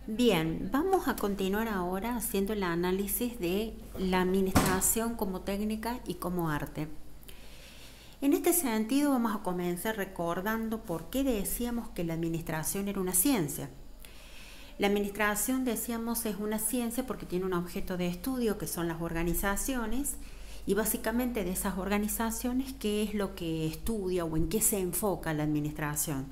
Bien, vamos a continuar ahora haciendo el análisis de la administración como técnica y como arte. En este sentido vamos a comenzar recordando por qué decíamos que la administración era una ciencia. La administración, decíamos, es una ciencia porque tiene un objeto de estudio que son las organizaciones y básicamente de esas organizaciones, ¿qué es lo que estudia o en qué se enfoca la administración?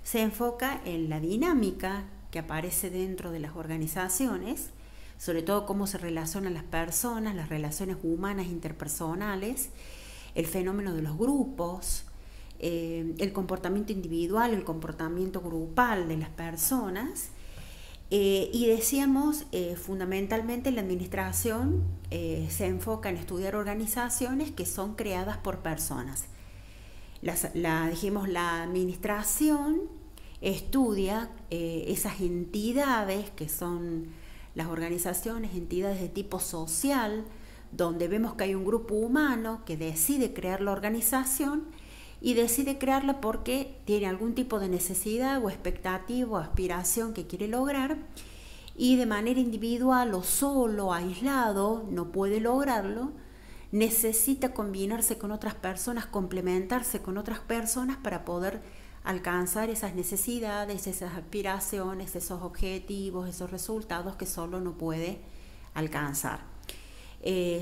Se enfoca en la dinámica que aparece dentro de las organizaciones, sobre todo cómo se relacionan las personas, las relaciones humanas interpersonales, el fenómeno de los grupos, el comportamiento individual, el comportamiento grupal de las personas. Y decíamos, fundamentalmente la administración se enfoca en estudiar organizaciones que son creadas por personas. Dijimos, la administración estudia esas entidades que son las organizaciones, entidades de tipo social, donde vemos que hay un grupo humano que decide crear la organización y decide crearla porque tiene algún tipo de necesidad o expectativa o aspiración que quiere lograr y de manera individual o solo, aislado, no puede lograrlo, necesita combinarse con otras personas, complementarse con otras personas para poder alcanzar esas necesidades, esas aspiraciones, esos objetivos, esos resultados que solo no puede alcanzar.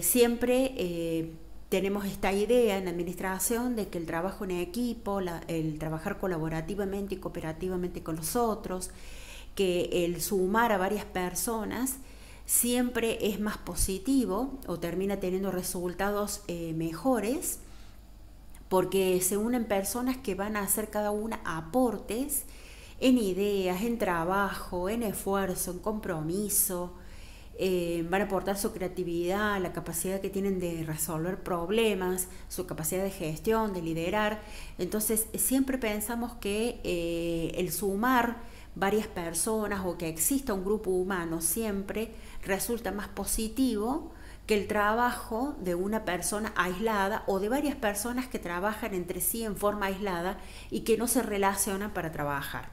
Siempre tenemos esta idea en la administración de que el trabajo en equipo, el trabajar colaborativamente y cooperativamente con los otros, que el sumar a varias personas siempre es más positivo o termina teniendo resultados mejores, porque se unen personas que van a hacer cada una aportes en ideas, en trabajo, en esfuerzo, en compromiso. Van a aportar su creatividad, la capacidad que tienen de resolver problemas, su capacidad de gestión, de liderar. Entonces siempre pensamos que el sumar varias personas o que exista un grupo humano siempre resulta más positivo que el trabajo de una persona aislada o de varias personas que trabajan entre sí en forma aislada y que no se relacionan para trabajar.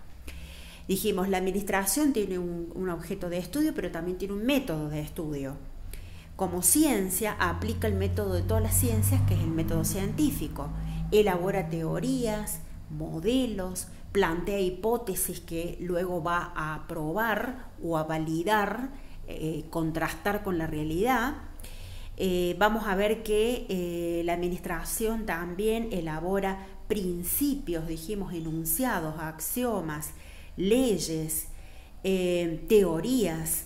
Dijimos, la administración tiene un objeto de estudio, pero también tiene un método de estudio. Como ciencia, aplica el método de todas las ciencias, que es el método científico. Elabora teorías, modelos, plantea hipótesis que luego va a probar o a validar, contrastar con la realidad. Vamos a ver que la administración también elabora principios, dijimos, enunciados, axiomas, leyes, teorías.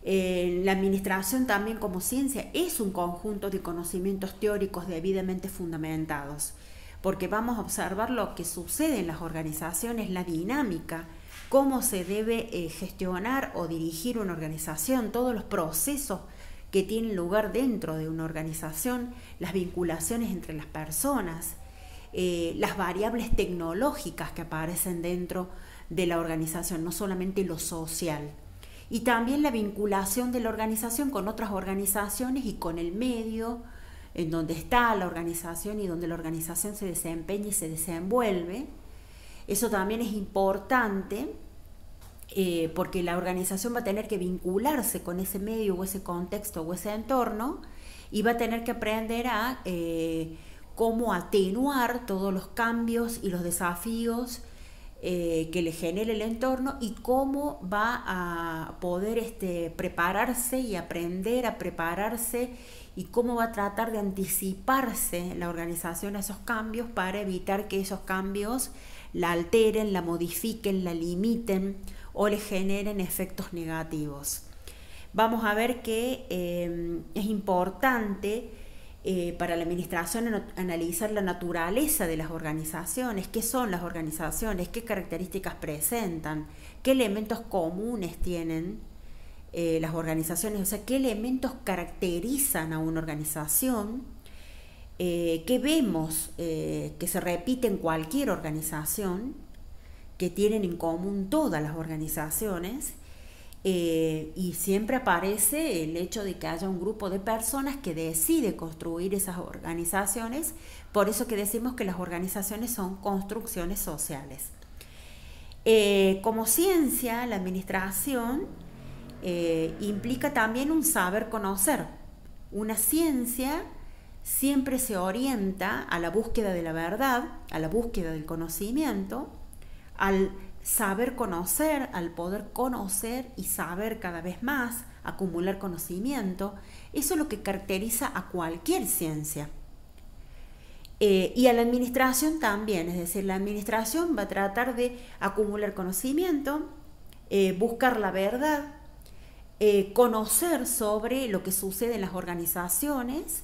La administración también como ciencia es un conjunto de conocimientos teóricos debidamente fundamentados, porque vamos a observar lo que sucede en las organizaciones, la dinámica, cómo se debe gestionar o dirigir una organización, todos los procesos que tienen lugar dentro de una organización, las vinculaciones entre las personas, las variables tecnológicas que aparecen dentro de la organización, no solamente lo social, y también la vinculación de la organización con otras organizaciones y con el medio en donde está la organización y donde la organización se desempeña y se desenvuelve. Eso también es importante porque la organización va a tener que vincularse con ese medio o ese contexto o ese entorno y va a tener que aprender a cómo atenuar todos los cambios y los desafíos que le genere el entorno y cómo va a poder prepararse y aprender a prepararse y cómo va a tratar de anticiparse la organización a esos cambios para evitar que esos cambios la alteren, la modifiquen, la limiten o le generen efectos negativos. Vamos a ver que es importante para la administración analizar la naturaleza de las organizaciones, qué son las organizaciones, qué características presentan, qué elementos comunes tienen las organizaciones, o sea, qué elementos caracterizan a una organización, qué vemos que se repite en cualquier organización, que tienen en común todas las organizaciones. Y siempre aparece el hecho de que haya un grupo de personas que decide construir esas organizaciones, por eso que decimos que las organizaciones son construcciones sociales. Como ciencia, la administración implica también un saber conocer. Una ciencia siempre se orienta a la búsqueda de la verdad, a la búsqueda del conocimiento, al saber conocer, al poder conocer y saber cada vez más, acumular conocimiento. Eso es lo que caracteriza a cualquier ciencia. Y a la administración también, es decir, la administración va a tratar de acumular conocimiento, buscar la verdad, conocer sobre lo que sucede en las organizaciones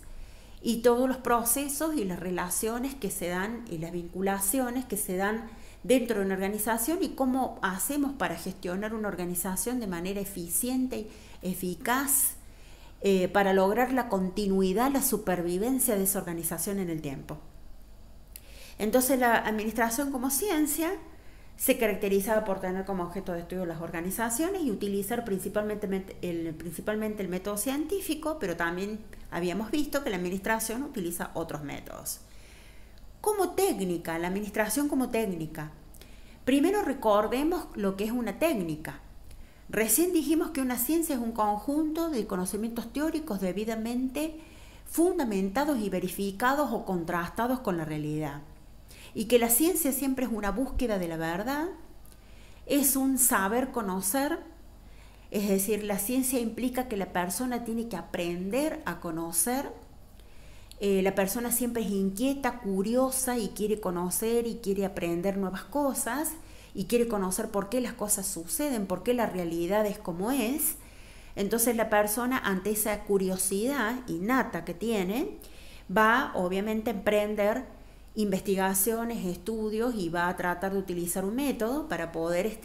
y todos los procesos y las relaciones que se dan y las vinculaciones que se dan dentro de una organización y cómo hacemos para gestionar una organización de manera eficiente y eficaz para lograr la continuidad, la supervivencia de esa organización en el tiempo. Entonces la administración como ciencia se caracterizaba por tener como objeto de estudio las organizaciones y utilizar principalmente el método científico, pero también habíamos visto que la administración utiliza otros métodos. Como técnica, la administración como técnica. Primero recordemos lo que es una técnica. Recién dijimos que una ciencia es un conjunto de conocimientos teóricos debidamente fundamentados y verificados o contrastados con la realidad. Y que la ciencia siempre es una búsqueda de la verdad, es un saber conocer, es decir, la ciencia implica que la persona tiene que aprender a conocer. La persona siempre es inquieta, curiosa y quiere conocer y quiere aprender nuevas cosas y quiere conocer por qué las cosas suceden, por qué la realidad es como es. Entonces la persona, ante esa curiosidad innata que tiene, va obviamente a emprender investigaciones, estudios y va a tratar de utilizar un método para poder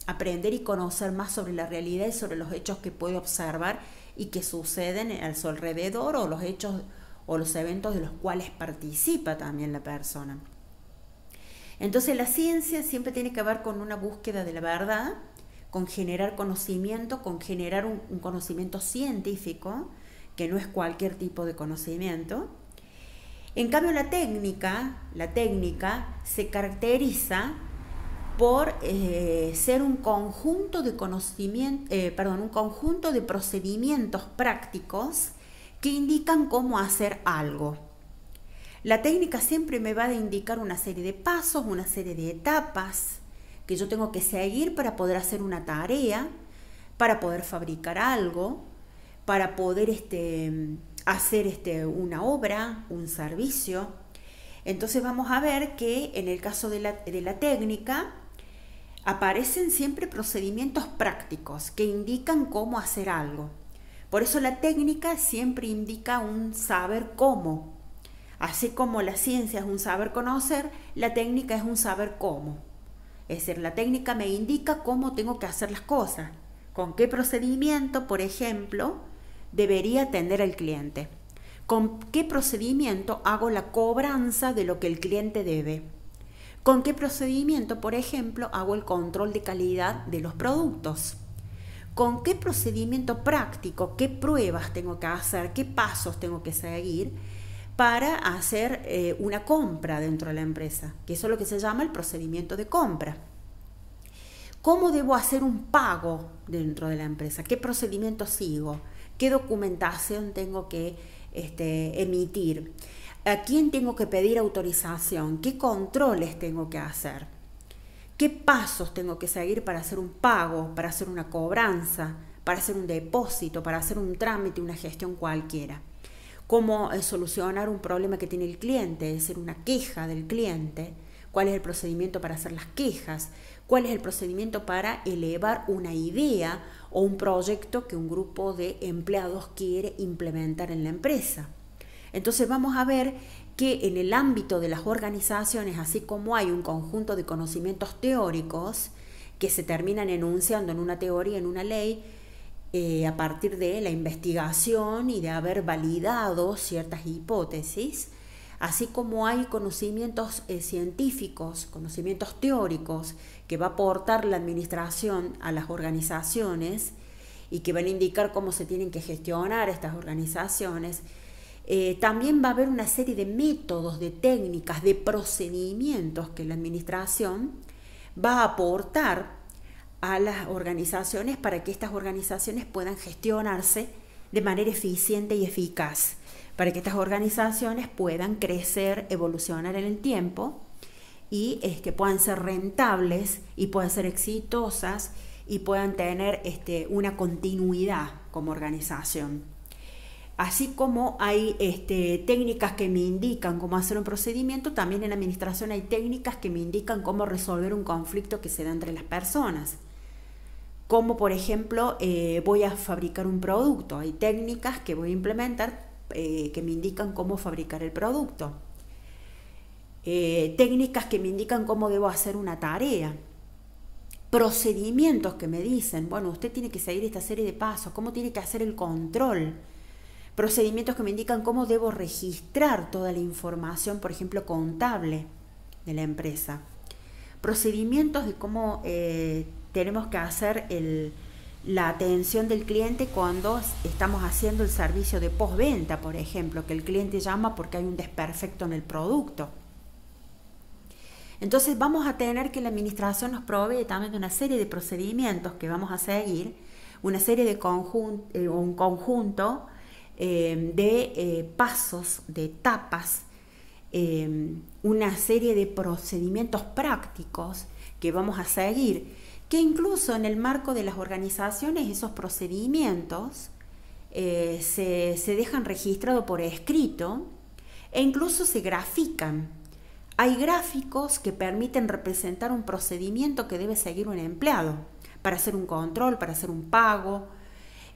aprender y conocer más sobre la realidad y sobre los hechos que puede observar y que suceden a su alrededor o los hechos o los eventos de los cuales participa también la persona. Entonces la ciencia siempre tiene que ver con una búsqueda de la verdad, con generar conocimiento, con generar un conocimiento científico, que no es cualquier tipo de conocimiento. En cambio la técnica se caracteriza por ser un conjunto de un conjunto de procedimientos prácticos que indican cómo hacer algo. La técnica siempre me va a indicar una serie de pasos, una serie de etapas que yo tengo que seguir para poder hacer una tarea, para poder fabricar algo, para poder hacer una obra, un servicio. Entonces vamos a ver que en el caso de la técnica aparecen siempre procedimientos prácticos que indican cómo hacer algo. Por eso la técnica siempre indica un saber cómo. Así como la ciencia es un saber conocer, la técnica es un saber cómo. Es decir, la técnica me indica cómo tengo que hacer las cosas, con qué procedimiento, por ejemplo, debería atender al cliente, con qué procedimiento hago la cobranza de lo que el cliente debe, con qué procedimiento, por ejemplo, hago el control de calidad de los productos, con qué procedimiento práctico, qué pruebas tengo que hacer, qué pasos tengo que seguir para hacer una compra dentro de la empresa, que eso es lo que se llama el procedimiento de compra. ¿Cómo debo hacer un pago dentro de la empresa? ¿Qué procedimiento sigo? ¿Qué documentación tengo que emitir? ¿A quién tengo que pedir autorización? ¿Qué controles tengo que hacer? ¿Qué pasos tengo que seguir para hacer un pago, para hacer una cobranza, para hacer un depósito, para hacer un trámite, una gestión cualquiera? ¿Cómo solucionar un problema que tiene el cliente, es decir, una queja del cliente? ¿Cuál es el procedimiento para hacer las quejas? ¿Cuál es el procedimiento para elevar una idea o un proyecto que un grupo de empleados quiere implementar en la empresa? Entonces vamos a ver que en el ámbito de las organizaciones, así como hay un conjunto de conocimientos teóricos que se terminan enunciando en una teoría, en una ley, a partir de la investigación y de haber validado ciertas hipótesis, así como hay conocimientos científicos, conocimientos teóricos que va a aportar la administración a las organizaciones y que van a indicar cómo se tienen que gestionar estas organizaciones. También va a haber una serie de métodos, de técnicas, de procedimientos que la administración va a aportar a las organizaciones para que estas organizaciones puedan gestionarse de manera eficiente y eficaz, para que estas organizaciones puedan crecer, evolucionar en el tiempo y que puedan ser rentables y puedan ser exitosas y puedan tener una continuidad como organización. Así como hay técnicas que me indican cómo hacer un procedimiento, también en administración hay técnicas que me indican cómo resolver un conflicto que se da entre las personas. Como por ejemplo, voy a fabricar un producto. Hay técnicas que voy a implementar que me indican cómo fabricar el producto. Técnicas que me indican cómo debo hacer una tarea. Procedimientos que me dicen, bueno, usted tiene que seguir esta serie de pasos, cómo tiene que hacer el control. Procedimientos que me indican cómo debo registrar toda la información, por ejemplo, contable de la empresa. Procedimientos de cómo tenemos que hacer la atención del cliente cuando estamos haciendo el servicio de postventa, por ejemplo, que el cliente llama porque hay un desperfecto en el producto. Entonces vamos a tener que la administración nos provee también de una serie de procedimientos que vamos a seguir, una serie de un conjunto de pasos, de etapas, una serie de procedimientos prácticos que vamos a seguir, que incluso en el marco de las organizaciones esos procedimientos se dejan registrados por escrito e incluso se grafican. Hay gráficos que permiten representar un procedimiento que debe seguir un empleado para hacer un control, para hacer un pago.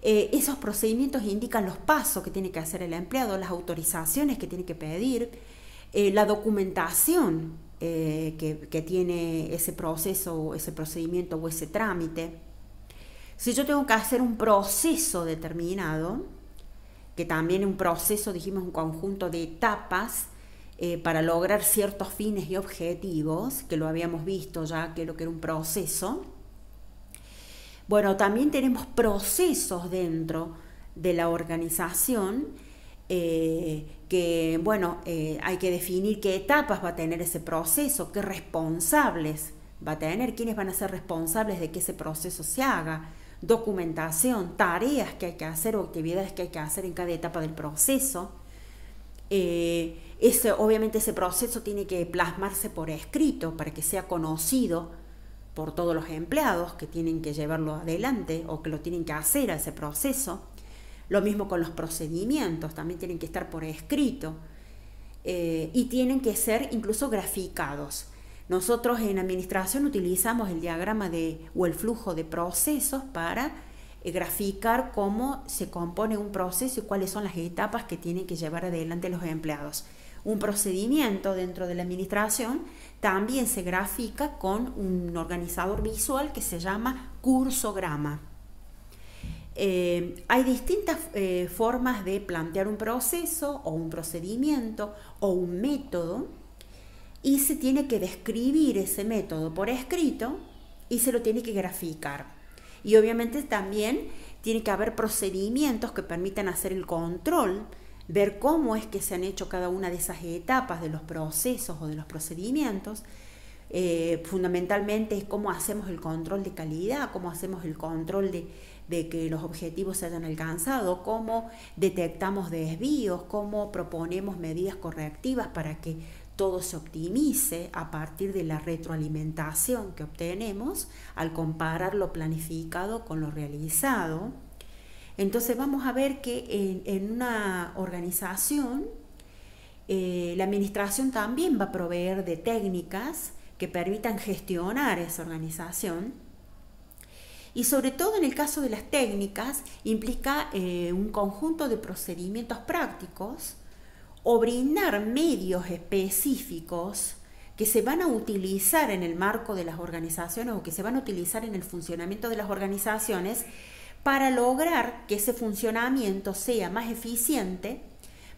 Esos procedimientos indican los pasos que tiene que hacer el empleado, las autorizaciones que tiene que pedir, la documentación que tiene ese proceso, ese procedimiento o ese trámite. Si yo tengo que hacer un proceso determinado, que también es un proceso, dijimos, un conjunto de etapas para lograr ciertos fines y objetivos, que lo habíamos visto ya, que lo que era un proceso. Bueno, también tenemos procesos dentro de la organización que, bueno, hay que definir qué etapas va a tener ese proceso, qué responsables va a tener, quiénes van a ser responsables de que ese proceso se haga, documentación, tareas que hay que hacer o actividades que hay que hacer en cada etapa del proceso. Obviamente ese proceso tiene que plasmarse por escrito para que sea conocido por todos los empleados que tienen que llevarlo adelante o que lo tienen que hacer a ese proceso. Lo mismo con los procedimientos, también tienen que estar por escrito y tienen que ser incluso graficados. Nosotros en administración utilizamos el diagrama o el flujo de procesos para graficar cómo se compone un proceso y cuáles son las etapas que tienen que llevar adelante los empleados. Un procedimiento dentro de la administración también se grafica con un organizador visual que se llama cursograma. Hay distintas formas de plantear un proceso o un procedimiento o un método y se tiene que describir ese método por escrito y se lo tiene que graficar. Y obviamente también tiene que haber procedimientos que permitan hacer el control, ver cómo es que se han hecho cada una de esas etapas de los procesos o de los procedimientos. Fundamentalmente es cómo hacemos el control de calidad, cómo hacemos el control de que los objetivos se hayan alcanzado, cómo detectamos desvíos, cómo proponemos medidas correctivas para que todo se optimice a partir de la retroalimentación que obtenemos al comparar lo planificado con lo realizado. Entonces vamos a ver que en una organización la administración también va a proveer de técnicas que permitan gestionar esa organización y sobre todo en el caso de las técnicas implica un conjunto de procedimientos prácticos o brindar medios específicos que se van a utilizar en el marco de las organizaciones o que se van a utilizar en el funcionamiento de las organizaciones para lograr que ese funcionamiento sea más eficiente,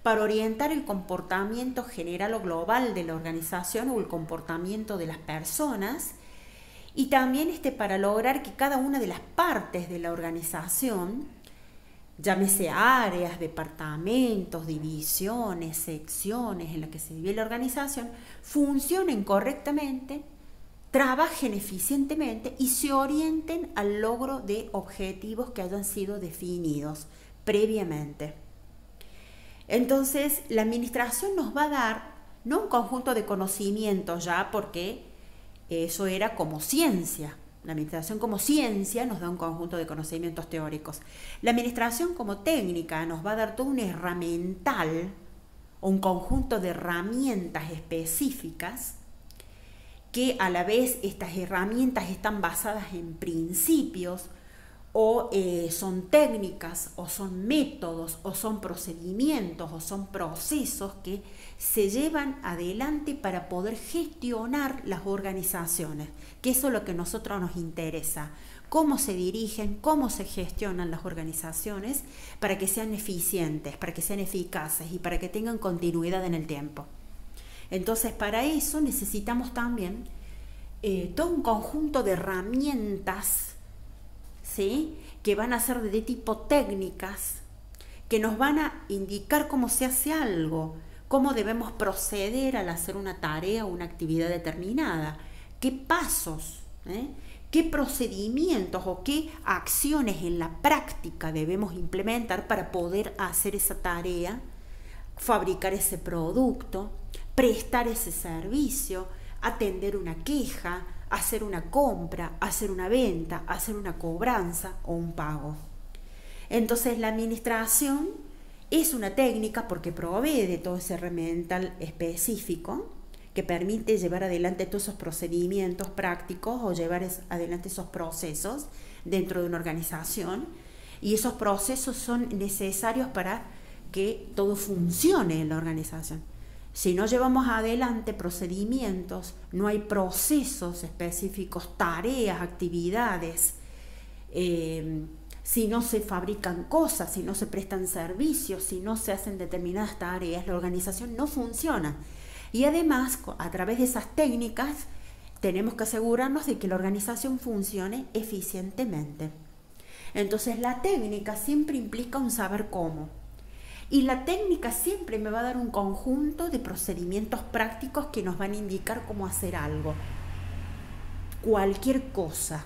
para orientar el comportamiento general o global de la organización o el comportamiento de las personas y también para lograr que cada una de las partes de la organización, llámese áreas, departamentos, divisiones, secciones en las que se vive la organización, funcionen correctamente trabajen eficientemente y se orienten al logro de objetivos que hayan sido definidos previamente. Entonces, la administración nos va a dar no un conjunto de conocimientos ya, porque eso era como ciencia. La administración como ciencia nos da un conjunto de conocimientos teóricos. La administración como técnica nos va a dar todo un herramental, un conjunto de herramientas específicas, que a la vez estas herramientas están basadas en principios, o son técnicas, o son métodos, o son procedimientos, o son procesos que se llevan adelante para poder gestionar las organizaciones, que eso es lo que a nosotros nos interesa, cómo se dirigen, cómo se gestionan las organizaciones para que sean eficientes, para que sean eficaces y para que tengan continuidad en el tiempo. Entonces, para eso necesitamos también todo un conjunto de herramientas, ¿sí?, que van a ser de tipo técnicas, que nos van a indicar cómo se hace algo, cómo debemos proceder al hacer una tarea o una actividad determinada, qué pasos, qué procedimientos o qué acciones en la práctica debemos implementar para poder hacer esa tarea, fabricar ese producto, prestar ese servicio, atender una queja, hacer una compra, hacer una venta, hacer una cobranza o un pago. Entonces, la administración es una técnica porque provee de todo ese herramental específico que permite llevar adelante todos esos procedimientos prácticos o llevar adelante esos procesos dentro de una organización, y esos procesos son necesarios para que todo funcione en la organización. Si no llevamos adelante procedimientos, no hay procesos específicos, tareas, actividades, si no se fabrican cosas, si no se prestan servicios, si no se hacen determinadas tareas, la organización no funciona. Y además, a través de esas técnicas, tenemos que asegurarnos de que la organización funcione eficientemente. Entonces, la técnica siempre implica un saber cómo. Y la técnica siempre me va a dar un conjunto de procedimientos prácticos que nos van a indicar cómo hacer algo. Cualquier cosa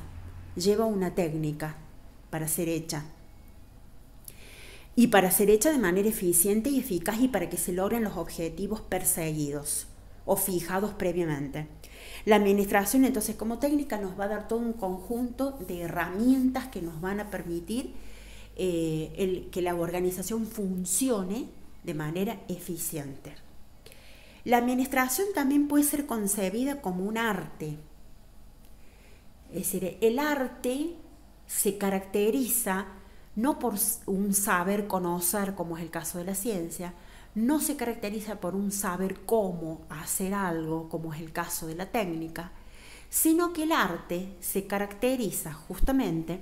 lleva una técnica para ser hecha. Y para ser hecha de manera eficiente y eficaz y para que se logren los objetivos perseguidos o fijados previamente. La administración, entonces, como técnica nos va a dar todo un conjunto de herramientas que nos van a permitir que la organización funcione de manera eficiente. La administración también puede ser concebida como un arte. Es decir, el arte se caracteriza no por un saber conocer, como es el caso de la ciencia, no se caracteriza por un saber cómo hacer algo, como es el caso de la técnica, sino que el arte se caracteriza justamente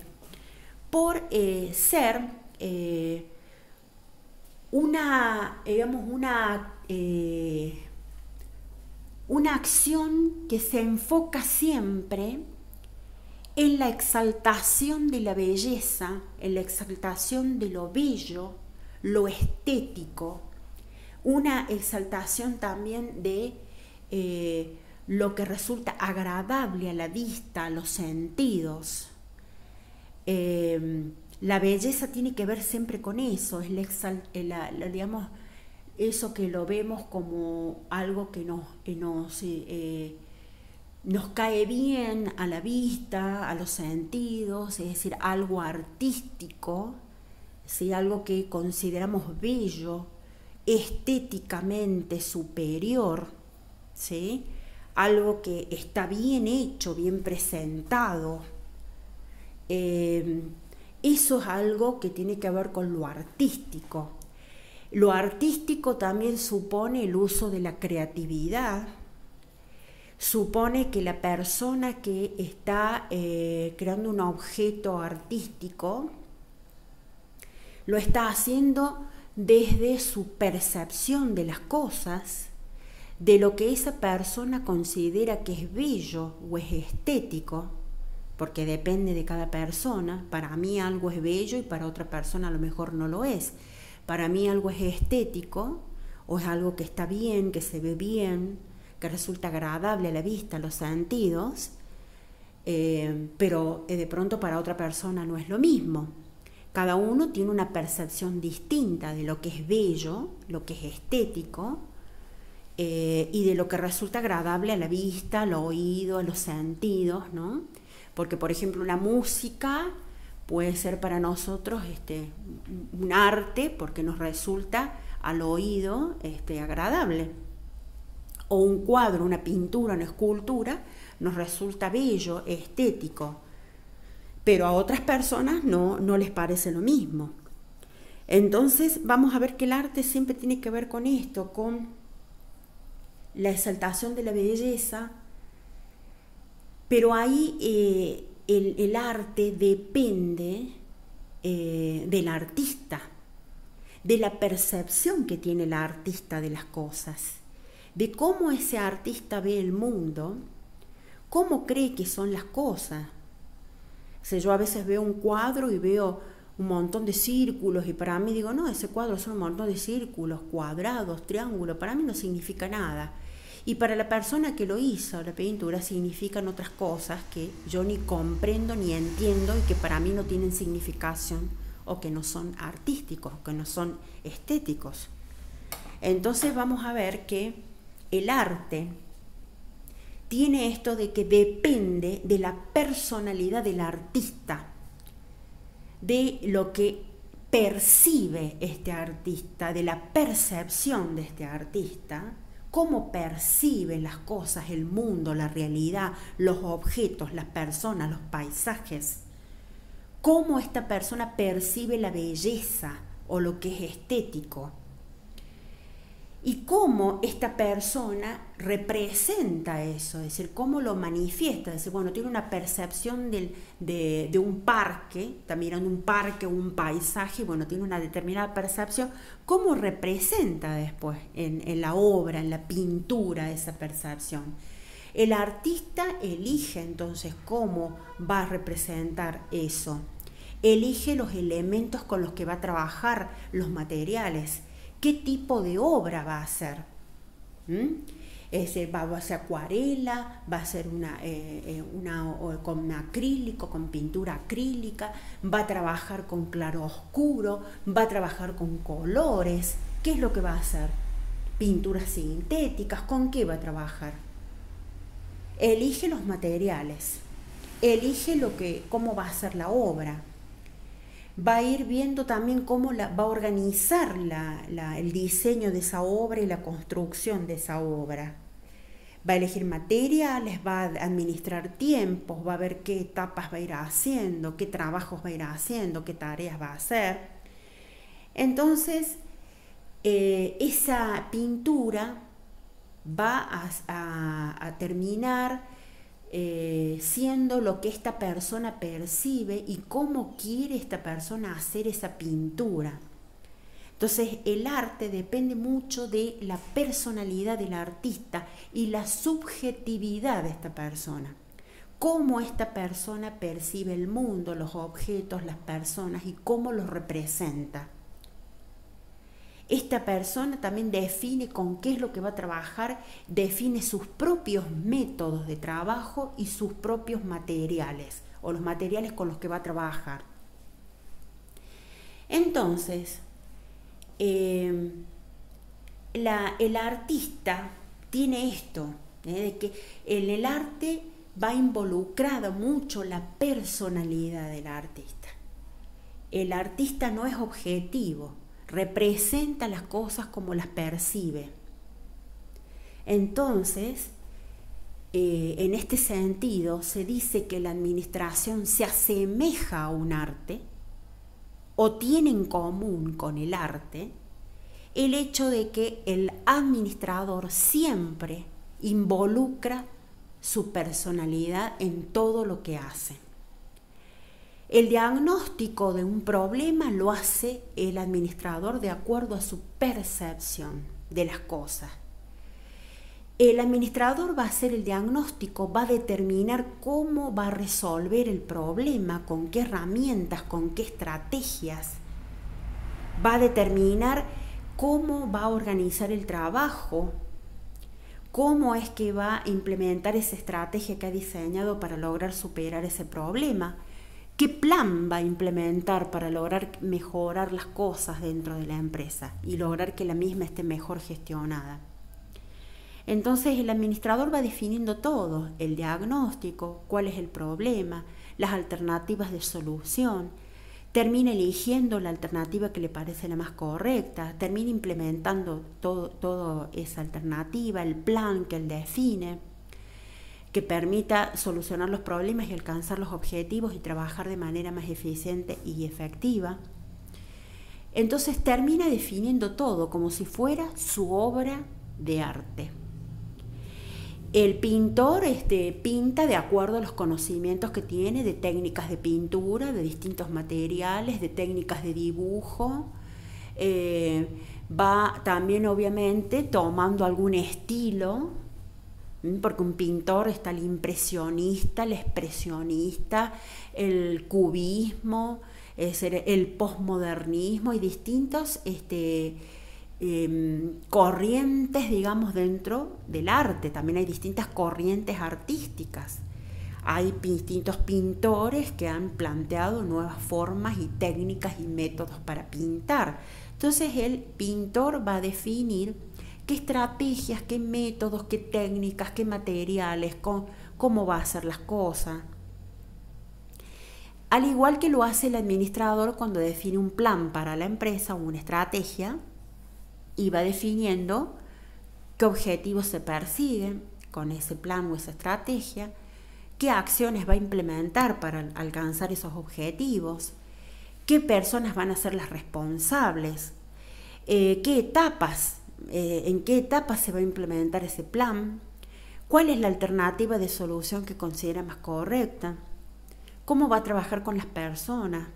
por ser una acción que se enfoca siempre en la exaltación de la belleza, en la exaltación de lo bello, lo estético, una exaltación también de lo que resulta agradable a la vista, a los sentidos. La belleza tiene que ver siempre con eso, es digamos, eso que lo vemos como algo que nos cae bien a la vista, a los sentidos, es decir, algo artístico, ¿sí?, algo que consideramos bello, estéticamente superior, ¿sí?, algo que está bien hecho, bien presentado. Eso es algo que tiene que ver con lo artístico. Lo artístico también supone el uso de la creatividad, supone que la persona que está creando un objeto artístico lo está haciendo desde su percepción de las cosas, de lo que esa persona considera que es bello o es estético, porque depende de cada persona. Para mí algo es bello y para otra persona a lo mejor no lo es. Para mí algo es estético o es algo que está bien, que se ve bien, que resulta agradable a la vista, a los sentidos, pero de pronto para otra persona no es lo mismo. Cada uno tiene una percepción distinta de lo que es bello, lo que es estético, y de lo que resulta agradable a la vista, al oído, a los sentidos, ¿no? Porque, por ejemplo, la música puede ser para nosotros un arte porque nos resulta al oído agradable. O un cuadro, una pintura, una escultura nos resulta bello, estético. Pero a otras personas no les parece lo mismo. Entonces vamos a ver que el arte siempre tiene que ver con esto, con la exaltación de la belleza, pero ahí el arte depende del artista, de la percepción que tiene el artista de las cosas, de cómo ese artista ve el mundo, cómo cree que son las cosas. O sea, yo a veces veo un cuadro y veo un montón de círculos y para mí digo, no, ese cuadro son un montón de círculos, cuadrados, triángulos, para mí no significa nada. Y para la persona que lo hizo, la pintura, significan otras cosas que yo ni comprendo ni entiendo y que para mí no tienen significación o que no son artísticos, que no son estéticos. Entonces vamos a ver que el arte tiene esto de que depende de la personalidad del artista, de lo que percibe este artista, de la percepción de este artista, cómo percibe las cosas, el mundo, la realidad, los objetos, las personas, los paisajes, cómo esta persona percibe la belleza o lo que es estético. Y cómo esta persona representa eso, es decir, cómo lo manifiesta, es decir, bueno, tiene una percepción de un parque, está mirando un parque o un paisaje, bueno, tiene una determinada percepción, cómo representa después en la obra, en la pintura esa percepción. El artista elige entonces cómo va a representar eso, elige los elementos con los que va a trabajar, los materiales, qué tipo de obra va a hacer. Va a ser acuarela, va a ser con acrílico, con pintura acrílica, va a trabajar con claroscuro, va a trabajar con colores. ¿Qué es lo que va a hacer? Pinturas sintéticas, ¿con qué va a trabajar? Elige los materiales, elige cómo va a ser la obra. Va a ir viendo también cómo va a organizar el diseño de esa obra y la construcción de esa obra. Va a elegir materiales, va a administrar tiempos, va a ver qué etapas va a ir haciendo, qué trabajos va a ir haciendo, qué tareas va a hacer. Entonces, esa pintura va a terminar siendo lo que esta persona percibe y cómo quiere esta persona hacer esa pintura. Entonces el arte depende mucho de la personalidad del artista y la subjetividad de esta persona. Cómo esta persona percibe el mundo, los objetos, las personas y cómo los representa. Esta persona también define con qué es lo que va a trabajar, define sus propios métodos de trabajo y sus propios materiales, o los materiales con los que va a trabajar. Entonces, el artista tiene esto, de que en el arte va involucrada mucho la personalidad del artista. El artista no es objetivo, representa las cosas como las percibe. Entonces, en este sentido, se dice que la administración se asemeja a un arte o tiene en común con el arte el hecho de que el administrador siempre involucra su personalidad en todo lo que hace. El diagnóstico de un problema lo hace el administrador de acuerdo a su percepción de las cosas. El administrador va a hacer el diagnóstico, va a determinar cómo va a resolver el problema, con qué herramientas, con qué estrategias. Va a determinar cómo va a organizar el trabajo, cómo es que va a implementar esa estrategia que ha diseñado para lograr superar ese problema, qué plan va a implementar para lograr mejorar las cosas dentro de la empresa y lograr que la misma esté mejor gestionada. Entonces el administrador va definiendo todo, el diagnóstico, cuál es el problema, las alternativas de solución, termina eligiendo la alternativa que le parece la más correcta, termina implementando toda esa alternativa, el plan que él define, que permita solucionar los problemas y alcanzar los objetivos y trabajar de manera más eficiente y efectiva. Entonces termina definiendo todo como si fuera su obra de arte. El pintor pinta de acuerdo a los conocimientos que tiene de técnicas de pintura, de distintos materiales, de técnicas de dibujo. Va también obviamente tomando algún estilo, porque un pintor está el impresionista, el expresionista, el cubismo, el posmodernismo y distintos corrientes, digamos, dentro del arte. También hay distintas corrientes artísticas. Hay distintos pintores que han planteado nuevas formas y técnicas y métodos para pintar. Entonces el pintor va a definir qué estrategias, qué métodos, qué técnicas, qué materiales, cómo va a hacer las cosas. Al igual que lo hace el administrador cuando define un plan para la empresa o una estrategia, y va definiendo qué objetivos se persiguen con ese plan o esa estrategia, qué acciones va a implementar para alcanzar esos objetivos, qué personas van a ser las responsables, en qué etapas se va a implementar ese plan, cuál es la alternativa de solución que considera más correcta, cómo va a trabajar con las personas,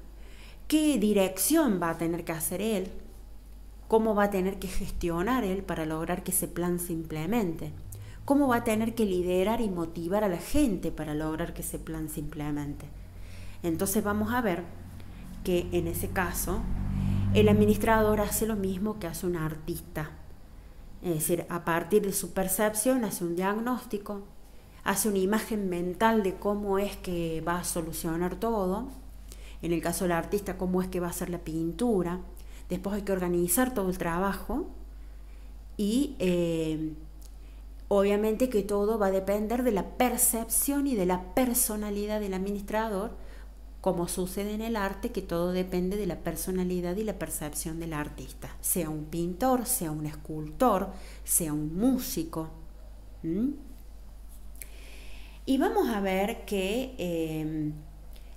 qué dirección va a tener que hacer él, cómo va a tener que gestionar él para lograr que ese plan se implemente, cómo va a tener que liderar y motivar a la gente para lograr que ese plan se implemente. Entonces vamos a ver que en ese caso el administrador hace lo mismo que hace un artista, es decir, a partir de su percepción hace un diagnóstico, hace una imagen mental de cómo es que va a solucionar todo, en el caso del artista cómo es que va a hacer la pintura. Después hay que organizar todo el trabajo y obviamente que todo va a depender de la percepción y de la personalidad del administrador, como sucede en el arte, que todo depende de la personalidad y la percepción del artista, sea un pintor, sea un escultor, sea un músico. Y vamos a ver que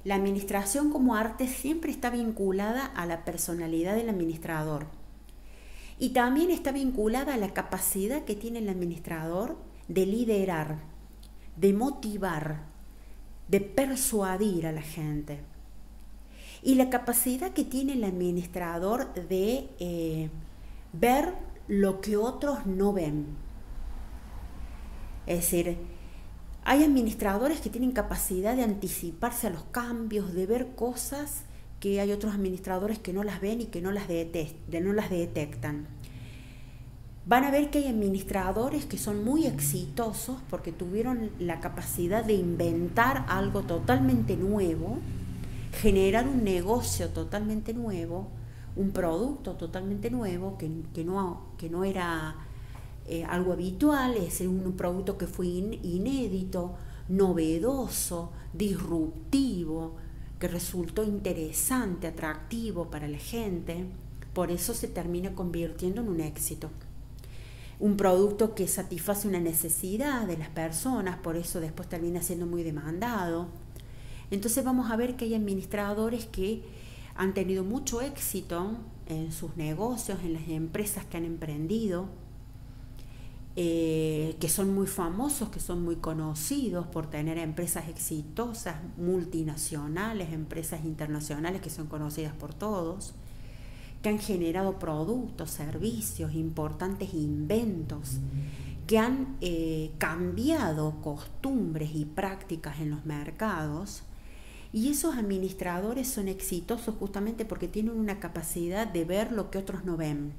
la administración como arte siempre está vinculada a la personalidad del administrador y también está vinculada a la capacidad que tiene el administrador de liderar, de motivar, de persuadir a la gente y la capacidad que tiene el administrador de ver lo que otros no ven. Es decir, hay administradores que tienen capacidad de anticiparse a los cambios, de ver cosas que hay otros administradores que no las ven y que no las detectan. Van a ver que hay administradores que son muy exitosos porque tuvieron la capacidad de inventar algo totalmente nuevo, generar un negocio totalmente nuevo, un producto totalmente nuevo que no era algo habitual, es un producto que fue inédito, novedoso, disruptivo, que resultó interesante, atractivo para la gente. Por eso se termina convirtiendo en un éxito. Un producto que satisface una necesidad de las personas, por eso después termina siendo muy demandado. Entonces vamos a ver que hay administradores que han tenido mucho éxito en sus negocios, en las empresas que han emprendido, que son muy famosos, que son muy conocidos por tener empresas exitosas, multinacionales, empresas internacionales que son conocidas por todos, que han generado productos, servicios, importantes inventos, que han cambiado costumbres y prácticas en los mercados. Y esos administradores son exitosos justamente porque tienen una capacidad de ver lo que otros no ven.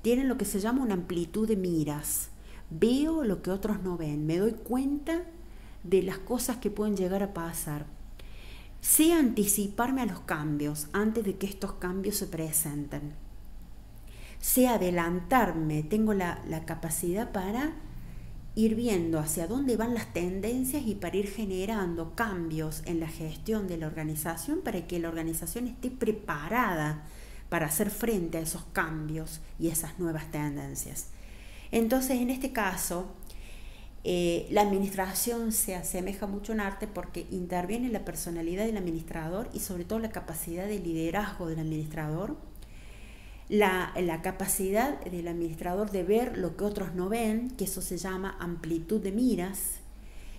Tienen lo que se llama una amplitud de miras. veo lo que otros no ven, me doy cuenta de las cosas que pueden llegar a pasar. Sé anticiparme a los cambios antes de que estos cambios se presenten. Sé adelantarme, tengo la capacidad para ir viendo hacia dónde van las tendencias y para ir generando cambios en la gestión de la organización para que la organización esté preparada para hacer frente a esos cambios y esas nuevas tendencias. Entonces, en este caso, la administración se asemeja mucho en arte porque interviene la personalidad del administrador y sobre todo la capacidad de liderazgo del administrador, la capacidad del administrador de ver lo que otros no ven, que eso se llama amplitud de miras,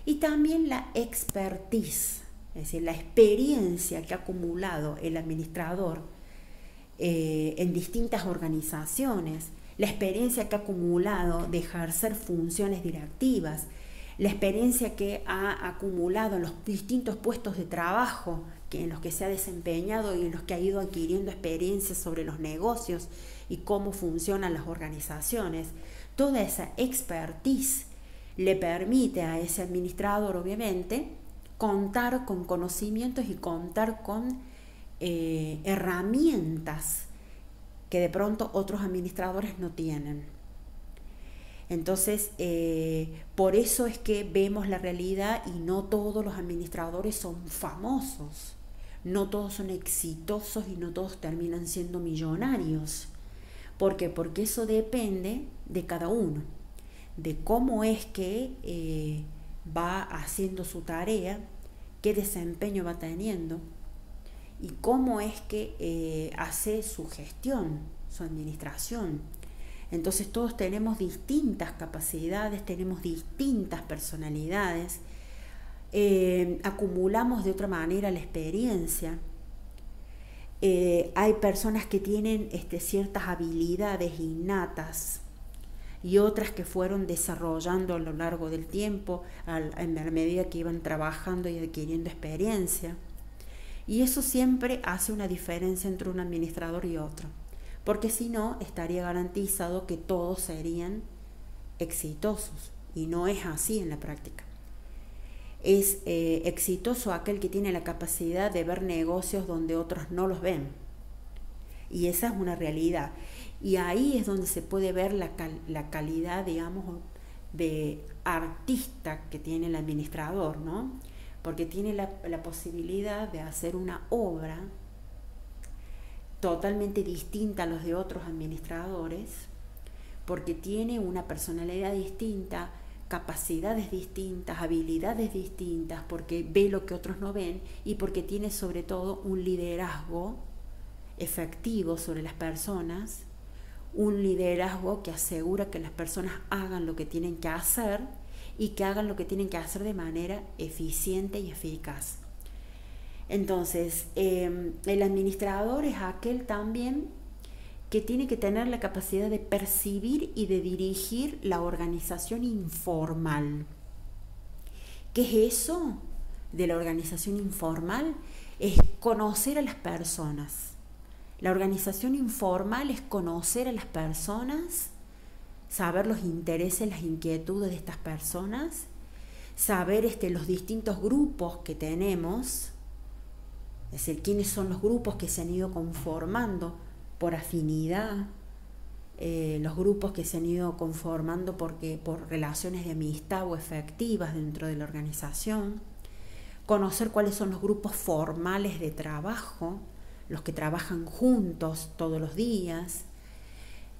y también la expertise, es decir, la experiencia que ha acumulado el administrador en distintas organizaciones, la experiencia que ha acumulado de ejercer funciones directivas, la experiencia que ha acumulado en los distintos puestos de trabajo en los que se ha desempeñado y en los que ha ido adquiriendo experiencias sobre los negocios y cómo funcionan las organizaciones. Toda esa expertise le permite a ese administrador, obviamente, contar con conocimientos y contar con herramientas que de pronto otros administradores no tienen. Entonces, por eso es que vemos la realidad y no todos los administradores son famosos, no todos son exitosos y no todos terminan siendo millonarios. ¿Por qué? Porque eso depende de cada uno, de cómo es que va haciendo su tarea, qué desempeño va teniendo y cómo es que hace su gestión, su administración. Entonces todos tenemos distintas capacidades, tenemos distintas personalidades, acumulamos de otra manera la experiencia. Hay personas que tienen ciertas habilidades innatas y otras que fueron desarrollando a lo largo del tiempo, a medida que iban trabajando y adquiriendo experiencia. Y eso siempre hace una diferencia entre un administrador y otro, porque si no, estaría garantizado que todos serían exitosos, y no es así en la práctica. Es exitoso aquel que tiene la capacidad de ver negocios donde otros no los ven, y esa es una realidad. Y ahí es donde se puede ver la calidad, digamos, de artista que tiene el administrador, ¿no? Porque tiene la posibilidad de hacer una obra totalmente distinta a los de otros administradores, porque tiene una personalidad distinta, capacidades distintas, habilidades distintas, porque ve lo que otros no ven y porque tiene sobre todo un liderazgo efectivo sobre las personas, un liderazgo que asegura que las personas hagan lo que tienen que hacer y que hagan lo que tienen que hacer de manera eficiente y eficaz. Entonces, el administrador es aquel también que tiene que tener la capacidad de percibir y de dirigir la organización informal. ¿Qué es eso de la organización informal? Es conocer a las personas. La organización informal es conocer a las personas, saber los intereses, las inquietudes de estas personas, saber los distintos grupos que tenemos, es decir, quiénes son los grupos que se han ido conformando por afinidad, los grupos que se han ido conformando por relaciones de amistad o efectivas dentro de la organización, conocer cuáles son los grupos formales de trabajo, los que trabajan juntos todos los días.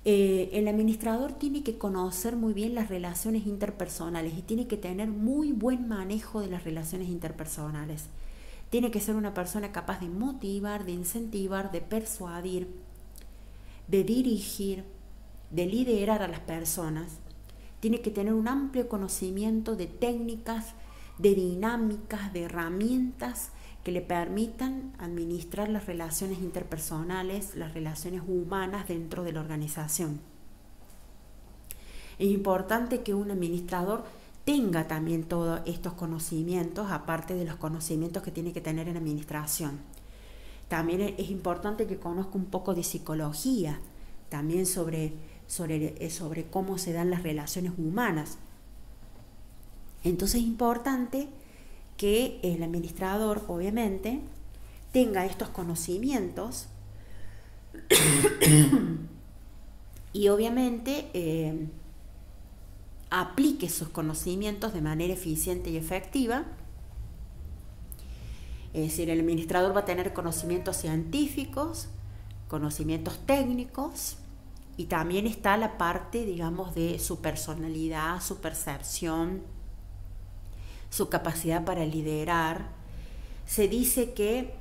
El administrador tiene que conocer muy bien las relaciones interpersonales y tiene que tener muy buen manejo de las relaciones interpersonales. Tiene que ser una persona capaz de motivar, de incentivar, de persuadir, de dirigir, de liderar a las personas. Tiene que tener un amplio conocimiento de técnicas, de dinámicas, de herramientas que le permitan administrar las relaciones interpersonales, las relaciones humanas dentro de la organización. Es importante que un administrador tenga también todos estos conocimientos, aparte de los conocimientos que tiene que tener en administración. También es importante que conozca un poco de psicología, también sobre sobre cómo se dan las relaciones humanas. Entonces es importante que el administrador, obviamente, tenga estos conocimientos y obviamente aplique esos conocimientos de manera eficiente y efectiva. Es decir, el administrador va a tener conocimientos científicos, conocimientos técnicos, y también está la parte, digamos, de su personalidad, su percepción, su capacidad para liderar. Se dice que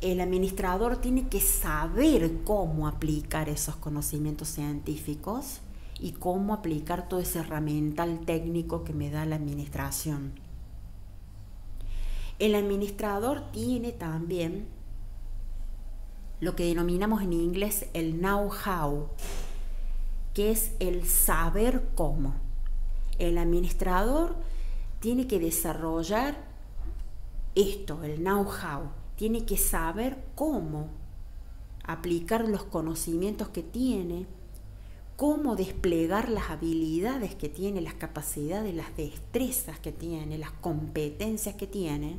el administrador tiene que saber cómo aplicar esos conocimientos científicos y cómo aplicar todo ese herramental técnico que me da la administración. El administrador tiene también lo que denominamos en inglés el know-how, que es el saber cómo. El administrador tiene que desarrollar esto, el know-how, tiene que saber cómo aplicar los conocimientos que tiene, cómo desplegar las habilidades que tiene, las capacidades, las destrezas que tiene, las competencias que tiene,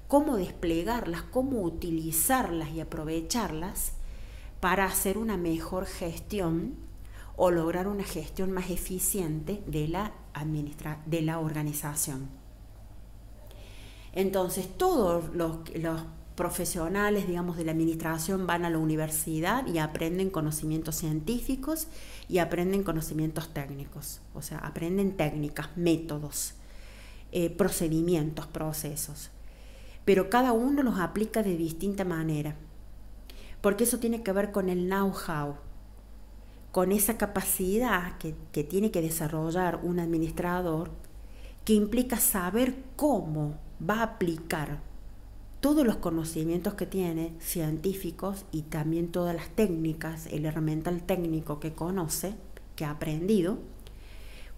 cómo desplegarlas, cómo utilizarlas y aprovecharlas para hacer una mejor gestión o lograr una gestión más eficiente de la organización. Entonces, todos los profesionales, digamos, de la administración van a la universidad y aprenden conocimientos científicos y aprenden conocimientos técnicos, o sea, aprenden técnicas, métodos, procedimientos, procesos, pero cada uno los aplica de distinta manera, porque eso tiene que ver con el know-how, con esa capacidad que tiene que desarrollar un administrador, que implica saber cómo va a aplicar todos los conocimientos que tiene, científicos, y también todas las técnicas, el herramental técnico que conoce, que ha aprendido,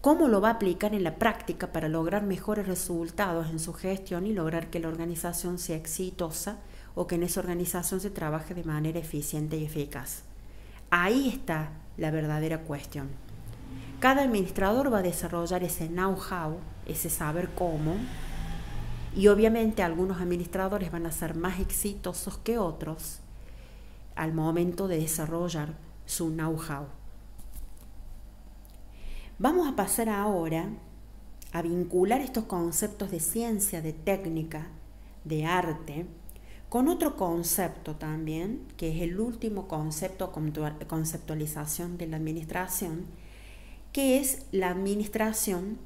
cómo lo va a aplicar en la práctica para lograr mejores resultados en su gestión y lograr que la organización sea exitosa o que en esa organización se trabaje de manera eficiente y eficaz. Ahí está la verdadera cuestión. Cada administrador va a desarrollar ese know-how, ese saber cómo, y obviamente algunos administradores van a ser más exitosos que otros al momento de desarrollar su know-how. Vamos a pasar ahora a vincular estos conceptos de ciencia, de técnica, de arte, con otro concepto también, que es el último concepto, conceptualización de la administración, que es la administración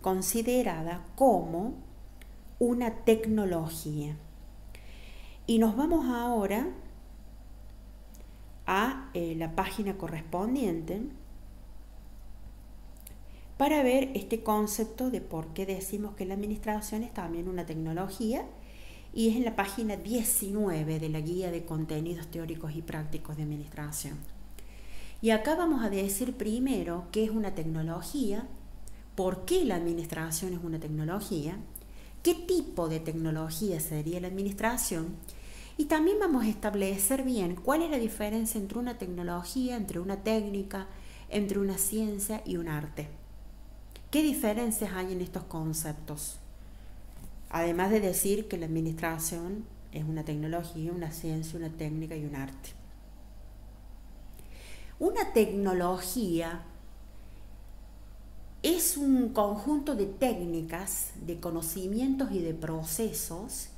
considerada como una tecnología. Y nos vamos ahora a la página correspondiente para ver este concepto de por qué decimos que la administración es también una tecnología, y es en la página 19 de la Guía de Contenidos Teóricos y Prácticos de Administración. Y acá vamos a decir primero qué es una tecnología, por qué la administración es una tecnología, qué tipo de tecnología sería la administración, y también vamos a establecer bien cuál es la diferencia entre una tecnología, entre una técnica, entre una ciencia y un arte. ¿Qué diferencias hay en estos conceptos? Además de decir que la administración es una tecnología, una ciencia, una técnica y un arte. Una tecnología es un conjunto de técnicas, de conocimientos y de procesos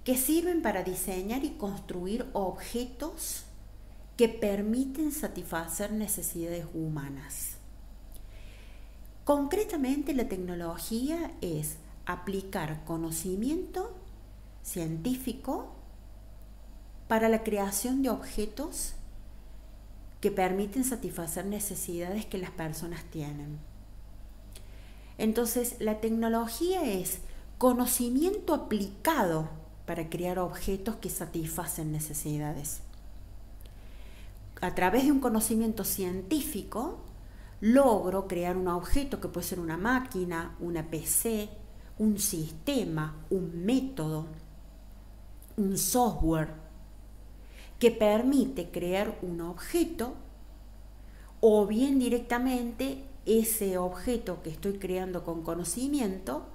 que sirven para diseñar y construir objetos que permiten satisfacer necesidades humanas. Concretamente, la tecnología es aplicar conocimiento científico para la creación de objetos que permiten satisfacer necesidades que las personas tienen. Entonces, la tecnología es conocimiento aplicado para crear objetos que satisfacen necesidades. A través de un conocimiento científico, logro crear un objeto que puede ser una máquina, una PC, un sistema, un método, un software, que permite crear un objeto o bien directamente ese objeto que estoy creando con conocimiento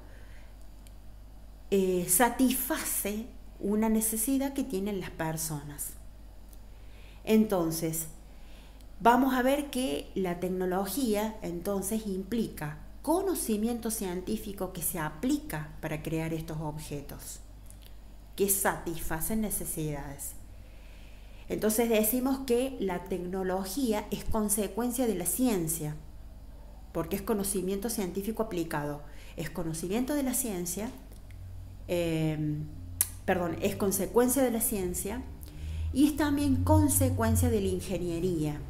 satisface una necesidad que tienen las personas. Entonces, vamos a ver que la tecnología entonces implica conocimiento científico que se aplica para crear estos objetos, que satisfacen necesidades. Entonces decimos que la tecnología es consecuencia de la ciencia, porque es conocimiento científico aplicado. Es conocimiento de la ciencia, es consecuencia de la ciencia y es también consecuencia de la ingeniería,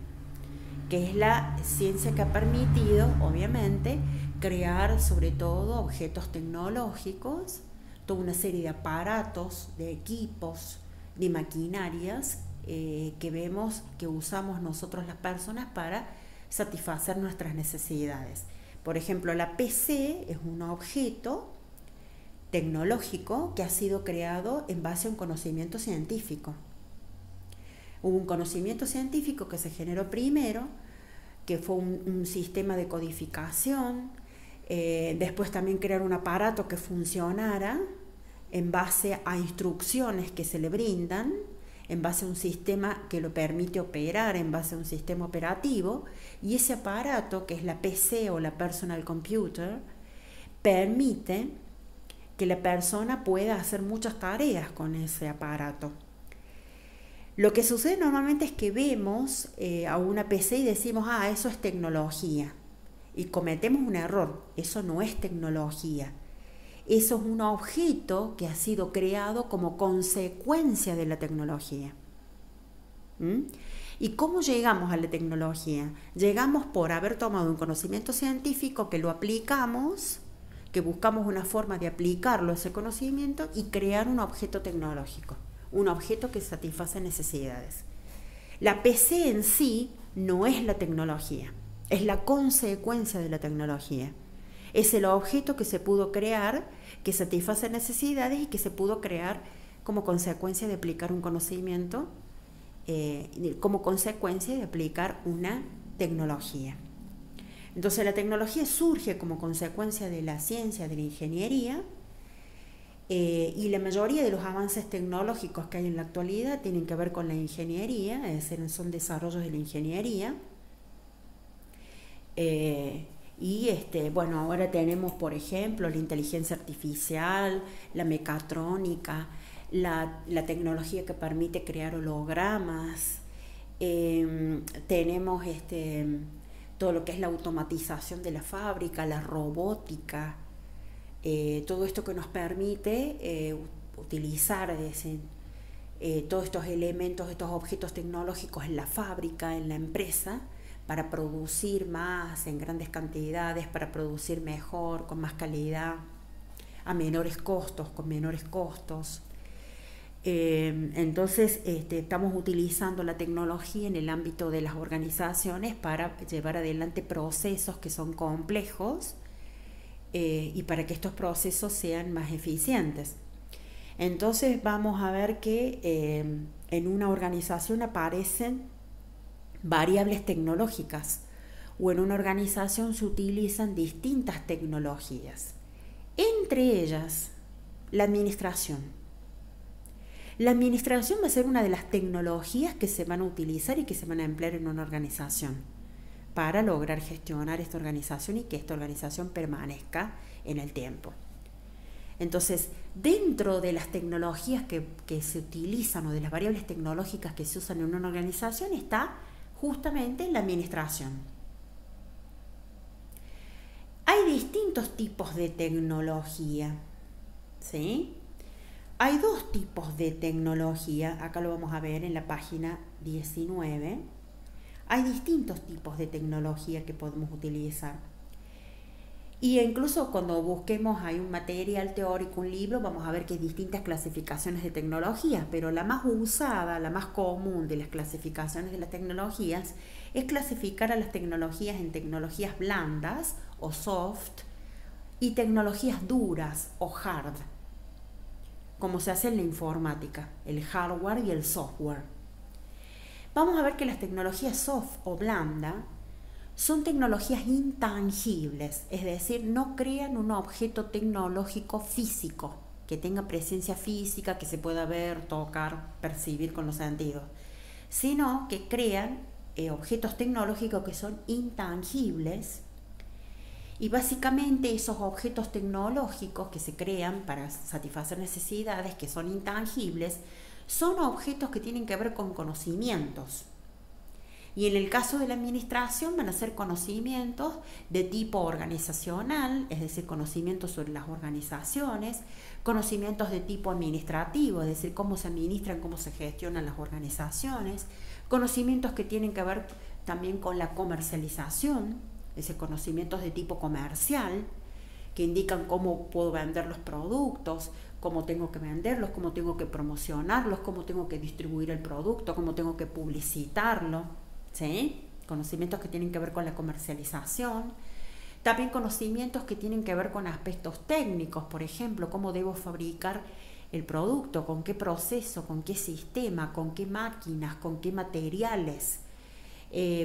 que es la ciencia que ha permitido, obviamente, crear sobre todo objetos tecnológicos, toda una serie de aparatos, de equipos, de maquinarias que vemos, que usamos nosotros las personas para satisfacer nuestras necesidades. Por ejemplo, la PC es un objeto tecnológico que ha sido creado en base a un conocimiento científico. Hubo un conocimiento científico que se generó primero, que fue un sistema de codificación, después también crear un aparato que funcionara en base a instrucciones que se le brindan, en base a un sistema que lo permite operar, en base a un sistema operativo, y ese aparato, que es la PC o la personal computer, permite que la persona pueda hacer muchas tareas con ese aparato. Lo que sucede normalmente es que vemos a una PC y decimos, eso es tecnología. Y cometemos un error, eso no es tecnología. Eso es un objeto que ha sido creado como consecuencia de la tecnología. ¿Y cómo llegamos a la tecnología? Llegamos por haber tomado un conocimiento científico que lo aplicamos, que buscamos una forma de aplicarlo a ese conocimiento y crear un objeto tecnológico, un objeto que satisface necesidades. La PC en sí no es la tecnología, es la consecuencia de la tecnología. Es el objeto que se pudo crear, que satisface necesidades y que se pudo crear como consecuencia de aplicar un conocimiento, como consecuencia de aplicar una tecnología. Entonces la tecnología surge como consecuencia de la ciencia, de la ingeniería, y la mayoría de los avances tecnológicos que hay en la actualidad tienen que ver con la ingeniería, es decir, son desarrollos de la ingeniería. Ahora tenemos, por ejemplo, la inteligencia artificial, la mecatrónica, la tecnología que permite crear hologramas, tenemos todo lo que es la automatización de la fábrica, la robótica, todo esto que nos permite utilizar todos estos elementos, estos objetos tecnológicos en la fábrica, en la empresa, para producir más en grandes cantidades, para producir mejor, con más calidad, a menores costos, con menores costos. Entonces estamos utilizando la tecnología en el ámbito de las organizaciones para llevar adelante procesos que son complejos y para que estos procesos sean más eficientes. Entonces vamos a ver que en una organización aparecen variables tecnológicas, o en una organización se utilizan distintas tecnologías, entre ellas la administración. La administración va a ser una de las tecnologías que se van a utilizar y que se van a emplear en una organización para lograr gestionar esta organización y que esta organización permanezca en el tiempo. Entonces, dentro de las tecnologías que se utilizan o de las variables tecnológicas que se usan en una organización está justamente la administración. Hay distintos tipos de tecnología, ¿sí? Hay dos tipos de tecnología, acá lo vamos a ver en la página 19. Hay distintos tipos de tecnología que podemos utilizar. Y incluso cuando busquemos hay un material teórico, un libro, vamos a ver que hay distintas clasificaciones de tecnologías, pero la más usada, la más común de las clasificaciones de las tecnologías es clasificar a las tecnologías en tecnologías blandas o soft y tecnologías duras o hard, como se hace en la informática, el hardware y el software. Vamos a ver que las tecnologías soft o blanda son tecnologías intangibles, es decir, no crean un objeto tecnológico físico, que tenga presencia física, que se pueda ver, tocar, percibir con los sentidos, sino que crean objetos tecnológicos que son intangibles. Y básicamente esos objetos tecnológicos que se crean para satisfacer necesidades que son intangibles, son objetos que tienen que ver con conocimientos. Y en el caso de la administración van a ser conocimientos de tipo organizacional, es decir, conocimientos sobre las organizaciones, conocimientos de tipo administrativo, es decir, cómo se administran, cómo se gestionan las organizaciones, conocimientos que tienen que ver también con la comercialización, es decir, conocimientos de tipo comercial, que indican cómo puedo vender los productos, cómo tengo que venderlos, cómo tengo que promocionarlos, cómo tengo que distribuir el producto, cómo tengo que publicitarlo. ¿Sí? Conocimientos que tienen que ver con la comercialización, también conocimientos que tienen que ver con aspectos técnicos, por ejemplo, cómo debo fabricar el producto, con qué proceso, con qué sistema, con qué máquinas, con qué materiales,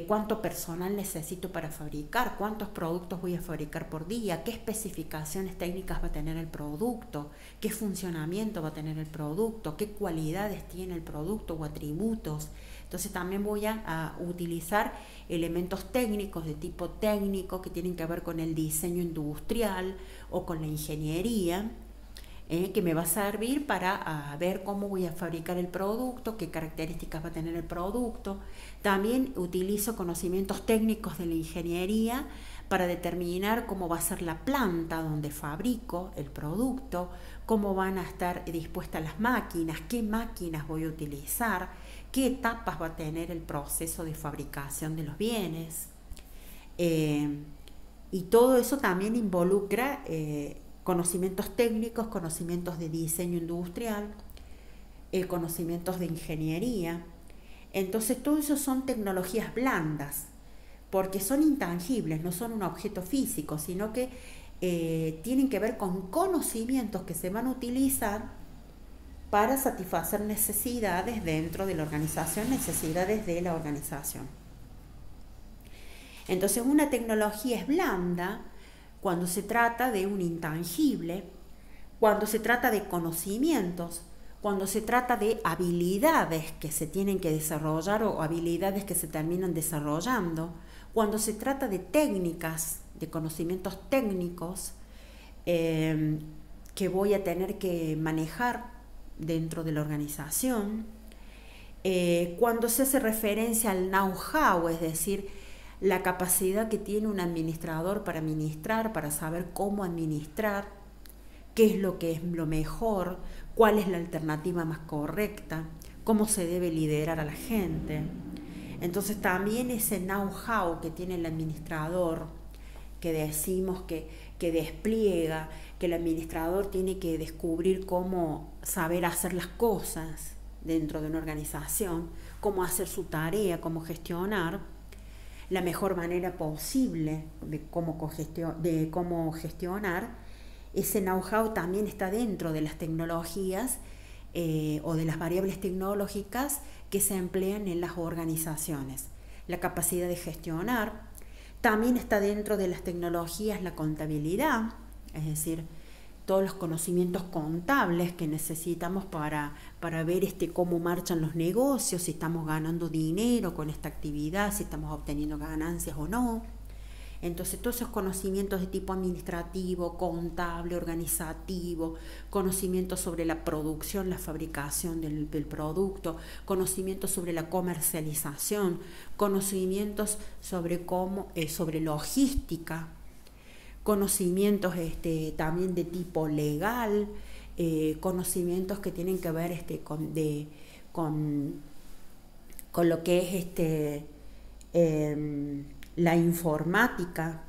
cuánto personal necesito para fabricar, cuántos productos voy a fabricar por día, qué especificaciones técnicas va a tener el producto, qué funcionamiento va a tener el producto, qué cualidades tiene el producto o atributos. Entonces también voy a utilizar elementos técnicos de tipo técnico que tienen que ver con el diseño industrial o con la ingeniería, que me va a servir para ver cómo voy a fabricar el producto, qué características va a tener el producto. También utilizo conocimientos técnicos de la ingeniería para determinar cómo va a ser la planta donde fabrico el producto, cómo van a estar dispuestas las máquinas, qué máquinas voy a utilizar, qué etapas va a tener el proceso de fabricación de los bienes. Y todo eso también involucra conocimientos técnicos, conocimientos de diseño industrial, conocimientos de ingeniería. Entonces todo eso son tecnologías blandas, porque son intangibles, no son un objeto físico, sino que tienen que ver con conocimientos que se van a utilizar para satisfacer necesidades dentro de la organización, necesidades de la organización. Entonces una tecnología es blanda cuando se trata de un intangible, cuando se trata de conocimientos, cuando se trata de habilidades que se tienen que desarrollar o habilidades que se terminan desarrollando, cuando se trata de técnicas, de conocimientos técnicos que voy a tener que manejar dentro de la organización, cuando se hace referencia al know-how, es decir, la capacidad que tiene un administrador para administrar, para saber cómo administrar, qué es lo que es lo mejor, cuál es la alternativa más correcta, cómo se debe liderar a la gente. Entonces también ese know-how que tiene el administrador, que decimos que despliega, que el administrador tiene que descubrir cómo saber hacer las cosas dentro de una organización, cómo hacer su tarea, cómo gestionar la mejor manera posible de cómo gestionar. Ese know-how también está dentro de las tecnologías o de las variables tecnológicas que se emplean en las organizaciones. La capacidad de gestionar también está dentro de las tecnologías la contabilidad, es decir, todos los conocimientos contables que necesitamos para ver cómo marchan los negocios, si estamos ganando dinero con esta actividad, si estamos obteniendo ganancias o no. Entonces todos esos conocimientos de tipo administrativo, contable, organizativo, conocimientos sobre la producción, la fabricación del producto, conocimientos sobre la comercialización, conocimientos sobre sobre logística, conocimientos también de tipo legal, conocimientos que tienen que ver con lo que es la informática,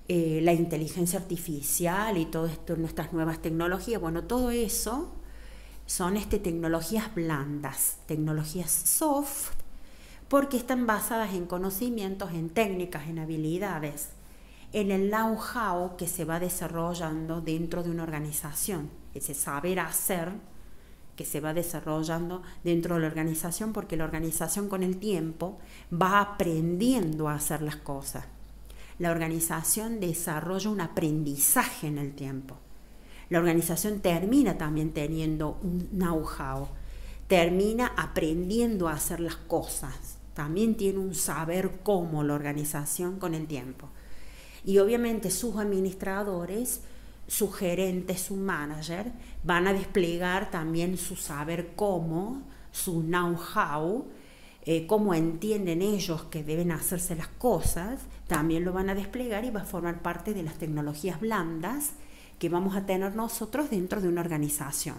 la inteligencia artificial y todo esto, nuestras nuevas tecnologías. Bueno, todo eso son tecnologías blandas, tecnologías soft, porque están basadas en conocimientos, en técnicas, en habilidades, en el know-how que se va desarrollando dentro de una organización, ese saber hacer que se va desarrollando dentro de la organización, porque la organización con el tiempo va aprendiendo a hacer las cosas. La organización desarrolla un aprendizaje en el tiempo. La organización termina también teniendo un know-how, termina aprendiendo a hacer las cosas. También tiene un saber cómo la organización con el tiempo. Y obviamente sus administradores, sus gerentes, su manager, van a desplegar también su saber cómo, su know-how, cómo entienden ellos que deben hacerse las cosas, también lo van a desplegar y va a formar parte de las tecnologías blandas que vamos a tener nosotros dentro de una organización.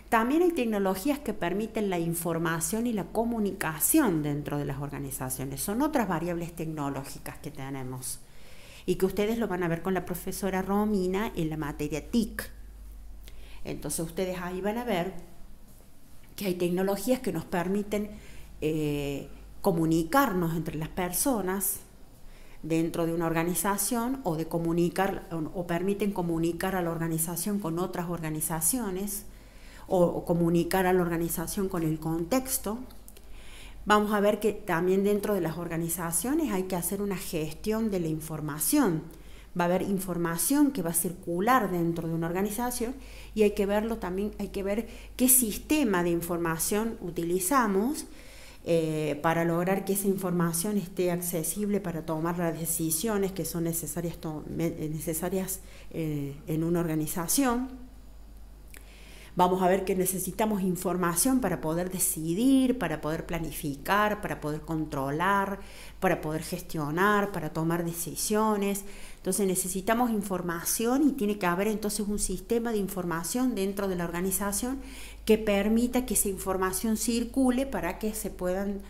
También hay tecnologías que permiten la información y la comunicación dentro de las organizaciones. Son otras variables tecnológicas que tenemos y que ustedes lo van a ver con la profesora Romina en la materia TIC. Entonces ustedes ahí van a ver que hay tecnologías que nos permiten comunicarnos entre las personas dentro de una organización o de comunicar o permiten comunicar a la organización con otras organizaciones o comunicar a la organización con el contexto. Vamos a ver que también dentro de las organizaciones hay que hacer una gestión de la información. Va a haber información que va a circular dentro de una organización y hay que verlo también, hay que ver qué sistema de información utilizamos para lograr que esa información esté accesible para tomar las decisiones que son necesarias en una organización. Vamos a ver que necesitamos información para poder decidir, para poder planificar, para poder controlar, para poder gestionar, para tomar decisiones. Entonces necesitamos información y tiene que haber entonces un sistema de información dentro de la organización que permita que esa información circule para que se puedan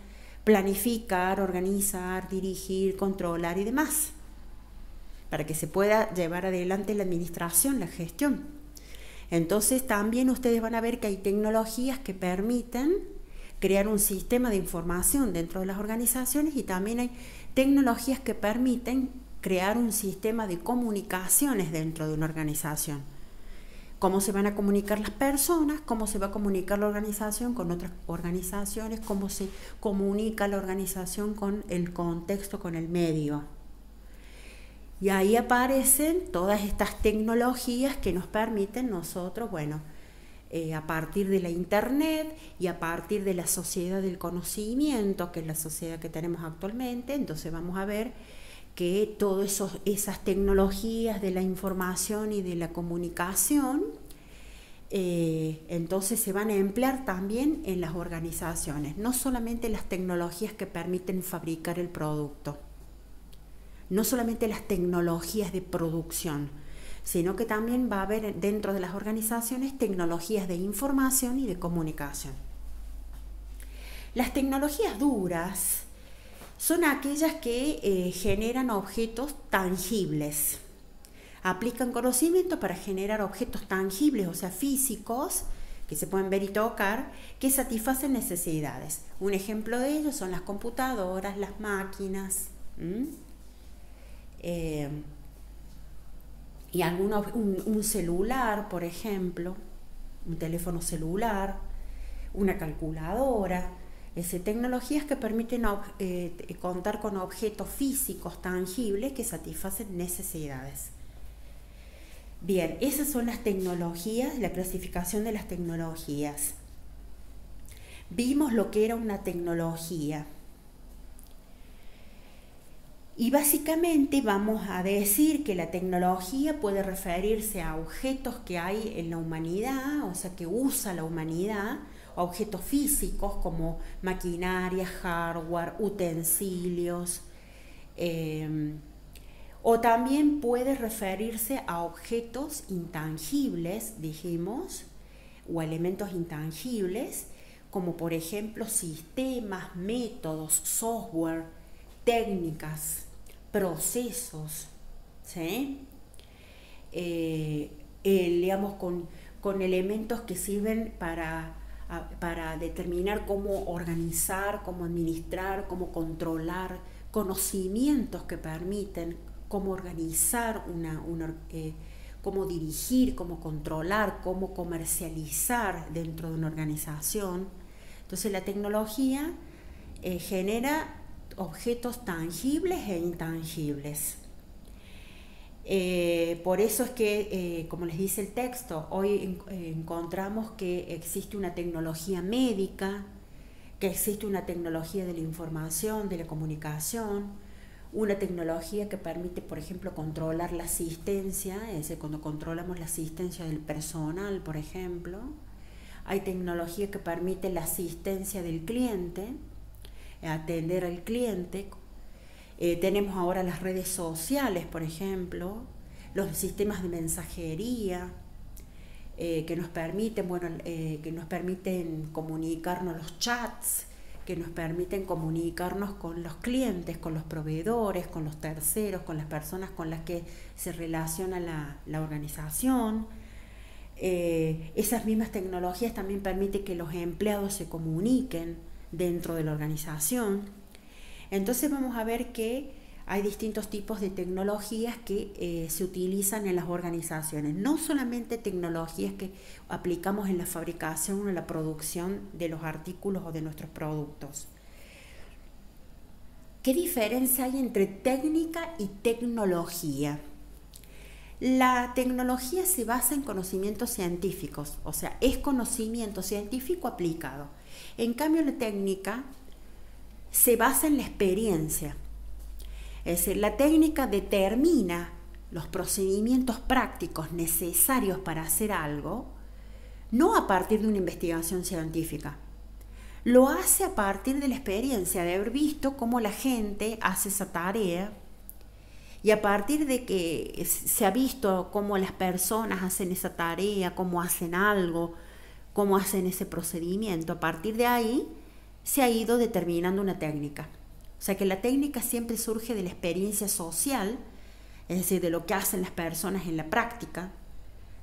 planificar, organizar, dirigir, controlar y demás, para que se pueda llevar adelante la administración, la gestión. Entonces también ustedes van a ver que hay tecnologías que permiten crear un sistema de información dentro de las organizaciones y también hay tecnologías que permiten crear un sistema de comunicaciones dentro de una organización. Cómo se van a comunicar las personas, cómo se va a comunicar la organización con otras organizaciones, cómo se comunica la organización con el contexto, con el medio. Y ahí aparecen todas estas tecnologías que nos permiten nosotros, a partir de la internet y a partir de la sociedad del conocimiento, que es la sociedad que tenemos actualmente, entonces vamos a ver que todas esas tecnologías de la información y de la comunicación entonces se van a emplear también en las organizaciones, no solamente las tecnologías que permiten fabricar el producto, no solamente las tecnologías de producción, sino que también va a haber dentro de las organizaciones tecnologías de información y de comunicación. Las tecnologías duras son aquellas que generan objetos tangibles. Aplican conocimiento para generar objetos tangibles, o sea, físicos, que se pueden ver y tocar, que satisfacen necesidades. Un ejemplo de ello son las computadoras, las máquinas, y un celular, por ejemplo, un teléfono celular, una calculadora. Tecnologías que permiten contar con objetos físicos tangibles que satisfacen necesidades. Bien, esas son las tecnologías, la clasificación de las tecnologías. Vimos lo que era una tecnología. Y básicamente vamos a decir que la tecnología puede referirse a objetos que hay en la humanidad, o sea, que usa la humanidad, objetos físicos como maquinaria, hardware, utensilios, o también puede referirse a objetos intangibles, dijimos, o elementos intangibles, como por ejemplo sistemas, métodos, software, técnicas, procesos, ¿sí? Digamos, con elementos que sirven para determinar cómo organizar, cómo administrar, cómo controlar, conocimientos que permiten cómo organizar cómo dirigir, cómo controlar, cómo comercializar dentro de una organización. Entonces la tecnología genera objetos tangibles e intangibles. Por eso es que, como les dice el texto, hoy encontramos que existe una tecnología médica, que existe una tecnología de la información, de la comunicación, una tecnología que permite, por ejemplo, controlar la asistencia, es decir, cuando controlamos la asistencia del personal, por ejemplo. Hay tecnología que permite la asistencia del cliente, atender al cliente. Tenemos ahora las redes sociales, por ejemplo, los sistemas de mensajería que nos permiten, que nos permiten comunicarnos, los chats, que nos permiten comunicarnos con los clientes, con los proveedores, con los terceros, con las personas con las que se relaciona la organización. Esas mismas tecnologías también permiten que los empleados se comuniquen dentro de la organización. Entonces vamos a ver que hay distintos tipos de tecnologías que se utilizan en las organizaciones, no solamente tecnologías que aplicamos en la fabricación o en la producción de los artículos o de nuestros productos. ¿Qué diferencia hay entre técnica y tecnología? La tecnología se basa en conocimientos científicos, o sea, es conocimiento científico aplicado. En cambio, la técnica se basa en la experiencia. Es decir, la técnica determina los procedimientos prácticos necesarios para hacer algo, no a partir de una investigación científica. Lo hace a partir de la experiencia, de haber visto cómo la gente hace esa tarea, y a partir de que se ha visto cómo las personas hacen esa tarea, cómo hacen algo, cómo hacen ese procedimiento, a partir de ahí se ha ido determinando una técnica. O sea que la técnica siempre surge de la experiencia social, es decir, de lo que hacen las personas en la práctica,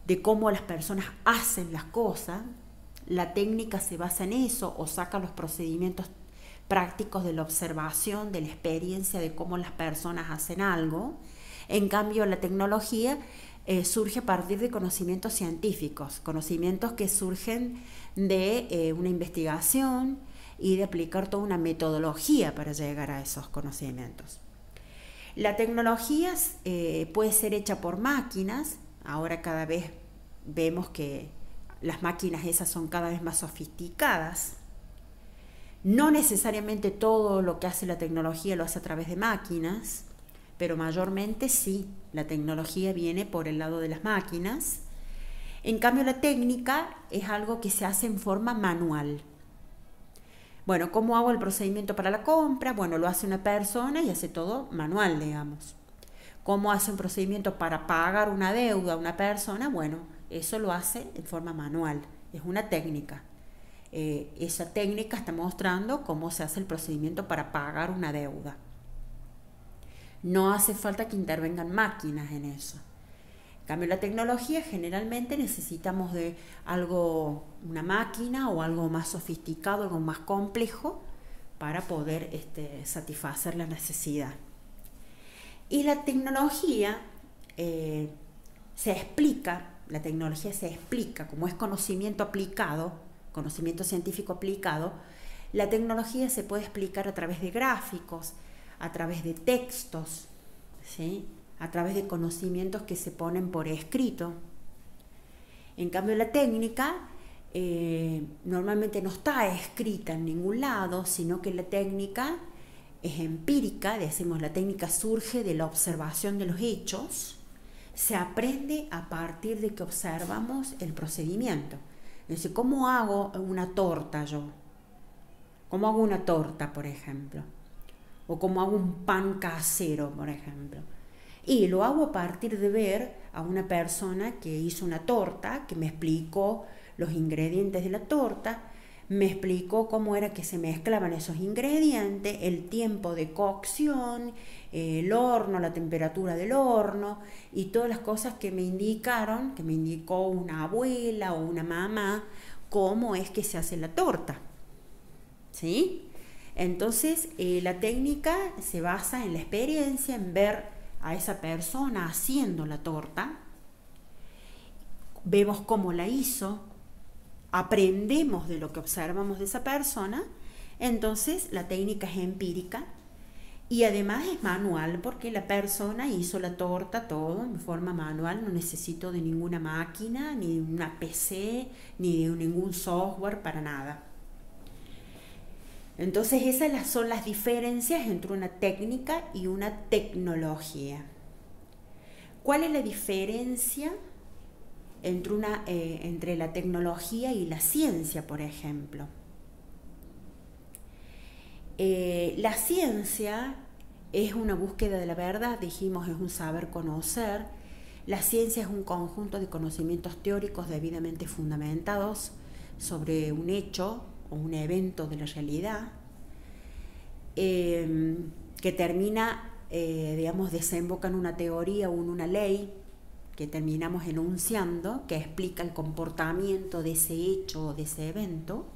de cómo las personas hacen las cosas. La técnica se basa en eso o saca los procedimientos prácticos de la observación, de la experiencia de cómo las personas hacen algo. En cambio, la tecnología surge a partir de conocimientos científicos, conocimientos que surgen de una investigación y de aplicar toda una metodología para llegar a esos conocimientos. La tecnología puede ser hecha por máquinas. Ahora cada vez vemos que las máquinas esas son cada vez más sofisticadas. No necesariamente todo lo que hace la tecnología lo hace a través de máquinas, pero mayormente sí, la tecnología viene por el lado de las máquinas. En cambio, la técnica es algo que se hace en forma manual. Bueno, ¿cómo hago el procedimiento para la compra? Bueno, lo hace una persona y hace todo manual, digamos. ¿Cómo hace un procedimiento para pagar una deuda a una persona? Bueno, eso lo hace en forma manual, es una técnica. Esa técnica está mostrando cómo se hace el procedimiento para pagar una deuda. No hace falta que intervengan máquinas en eso. En cambio, la tecnología generalmente necesitamos de algo, una máquina o algo más sofisticado, algo más complejo para poder satisfacer la necesidad. Y la tecnología la tecnología se explica como es conocimiento aplicado, conocimiento científico aplicado. La tecnología se puede explicar a través de gráficos, a través de textos, ¿sí?, a través de conocimientos que se ponen por escrito. En cambio, la técnica normalmente no está escrita en ningún lado, sino que la técnica es empírica. Decimos, la técnica surge de la observación de los hechos, se aprende a partir de que observamos el procedimiento. Es decir, ¿cómo hago una torta yo? ¿Cómo hago una torta, por ejemplo? O cómo hago un pan casero, por ejemplo. Y lo hago a partir de ver a una persona que hizo una torta, que me explicó los ingredientes de la torta, me explicó cómo era que se mezclaban esos ingredientes, el tiempo de cocción, el horno, la temperatura del horno y todas las cosas que me indicó una abuela o una mamá, cómo es que se hace la torta. ¿Sí? Entonces, la técnica se basa en la experiencia, en ver a esa persona haciendo la torta vemos cómo la hizo, aprendemos de lo que observamos de esa persona, entonces la técnica es empírica y además es manual porque la persona hizo la torta todo en forma manual, no necesito de ninguna máquina, ni de una PC, ni de ningún software para nada. Entonces esas son las diferencias entre una técnica y una tecnología. ¿Cuál es la diferencia entre la tecnología y la ciencia, por ejemplo? La ciencia es una búsqueda de la verdad, dijimos, es un saber conocer. La ciencia es un conjunto de conocimientos teóricos debidamente fundamentados sobre un hecho o un evento de la realidad, que termina, desemboca en una teoría o en una ley que terminamos enunciando, que explica el comportamiento de ese hecho o de ese evento.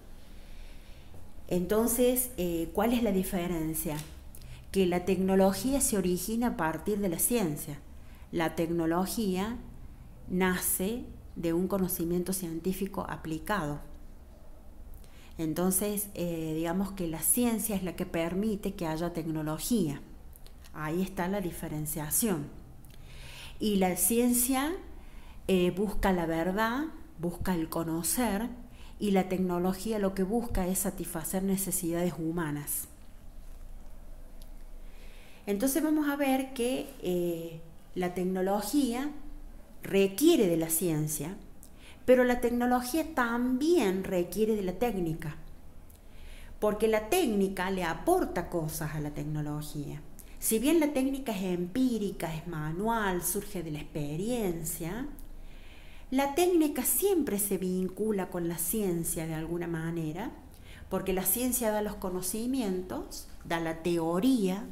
Entonces, ¿cuál es la diferencia? Que la tecnología se origina a partir de la ciencia. La tecnología nace de un conocimiento científico aplicado. Entonces, digamos que la ciencia es la que permite que haya tecnología. Ahí está la diferenciación. Y la ciencia busca la verdad, busca el conocer, y la tecnología lo que busca es satisfacer necesidades humanas. Entonces vamos a ver que la tecnología requiere de la ciencia, pero la tecnología también requiere de la técnica, porque la técnica le aporta cosas a la tecnología. Si bien la técnica es empírica, es manual, surge de la experiencia, la técnica siempre se vincula con la ciencia de alguna manera, porque la ciencia da los conocimientos, da la teoría,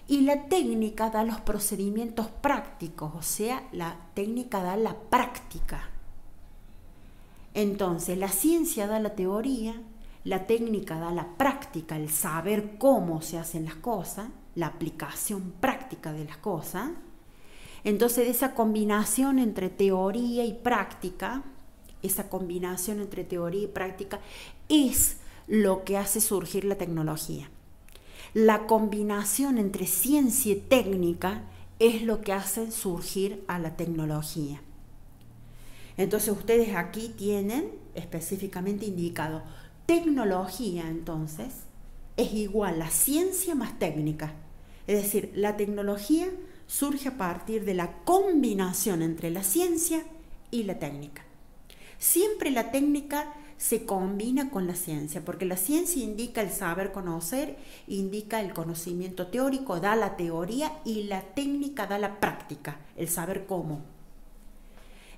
y la técnica da los procedimientos prácticos, o sea, la técnica da la práctica. Entonces, la ciencia da la teoría, la técnica da la práctica, el saber cómo se hacen las cosas, la aplicación práctica de las cosas. Entonces, de esa combinación entre teoría y práctica, es lo que hace surgir la tecnología. La combinación entre ciencia y técnica es lo que hace surgir a la tecnología. Entonces ustedes aquí tienen específicamente indicado tecnología, entonces es igual a ciencia más técnica. Es decir, la tecnología surge a partir de la combinación entre la ciencia y la técnica. Siempre la técnica se combina con la ciencia, porque la ciencia indica el saber conocer, indica el conocimiento teórico, da la teoría, y la técnica da la práctica, el saber cómo.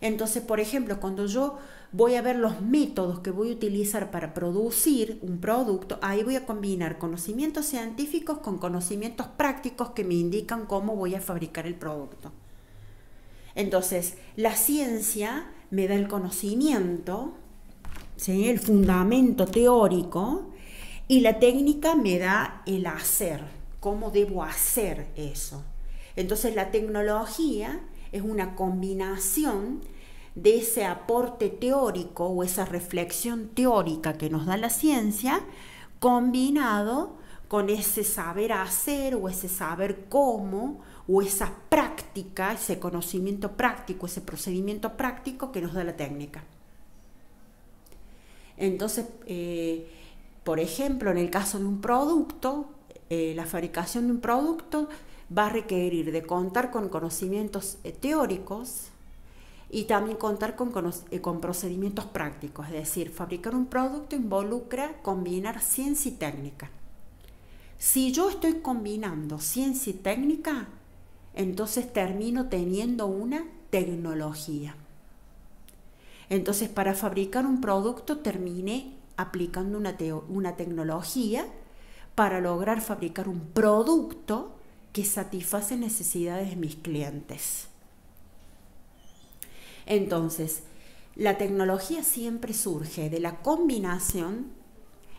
Entonces, por ejemplo, cuando yo voy a ver los métodos que voy a utilizar para producir un producto, ahí voy a combinar conocimientos científicos con conocimientos prácticos que me indican cómo voy a fabricar el producto. Entonces, la ciencia me da el conocimiento, ¿sí?, el fundamento teórico, y la técnica me da el hacer, cómo debo hacer eso. Entonces, la tecnología es una combinación de ese aporte teórico o esa reflexión teórica que nos da la ciencia, combinado con ese saber hacer o ese saber cómo o esa práctica, ese conocimiento práctico, ese procedimiento práctico que nos da la técnica. Entonces, por ejemplo, en el caso de un producto, la fabricación de un producto va a requerir de contar con conocimientos teóricos y también contar con procedimientos prácticos. Es decir, fabricar un producto involucra combinar ciencia y técnica. Si yo estoy combinando ciencia y técnica, entonces termino teniendo una tecnología. Entonces, para fabricar un producto terminé aplicando una tecnología para lograr fabricar un producto que satisface necesidades de mis clientes. Entonces, la tecnología siempre surge de la combinación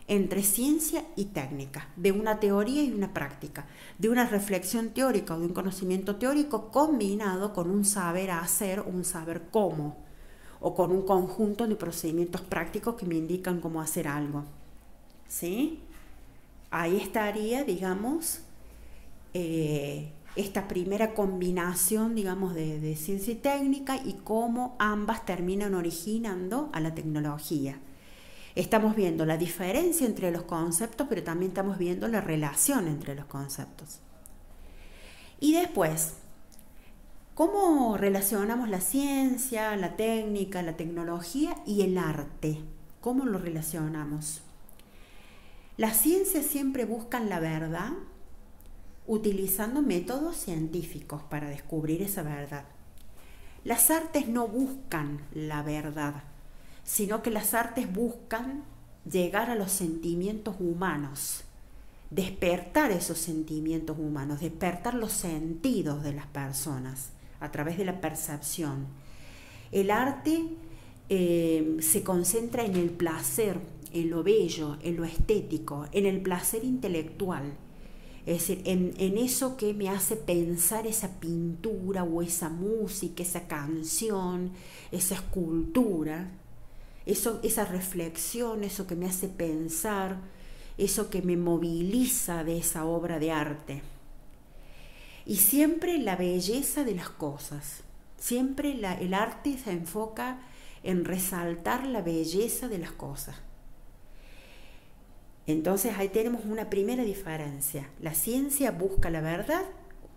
entre ciencia y técnica, de una teoría y una práctica, de una reflexión teórica o de un conocimiento teórico combinado con un saber hacer o un saber cómo. o con un conjunto de procedimientos prácticos que me indican cómo hacer algo. ¿Sí? Ahí estaría, digamos, esta primera combinación, digamos, de ciencia y técnica y cómo ambas terminan originando a la tecnología. Estamos viendo la diferencia entre los conceptos, pero también estamos viendo la relación entre los conceptos. Y después, ¿cómo relacionamos la ciencia, la técnica, la tecnología y el arte? ¿Cómo lo relacionamos? Las ciencias siempre buscan la verdad utilizando métodos científicos para descubrir esa verdad. Las artes no buscan la verdad, sino que las artes buscan llegar a los sentimientos humanos, despertar esos sentimientos humanos, despertar los sentidos de las personas a través de la percepción. El arte se concentra en el placer, en lo bello, en lo estético, en el placer intelectual. Es decir, en eso que me hace pensar esa pintura o esa música, esa canción, esa escultura, esa reflexión, eso que me hace pensar, eso que me moviliza de esa obra de arte. Y siempre la belleza de las cosas, siempre el arte se enfoca en resaltar la belleza de las cosas. Entonces ahí tenemos una primera diferencia. La ciencia busca la verdad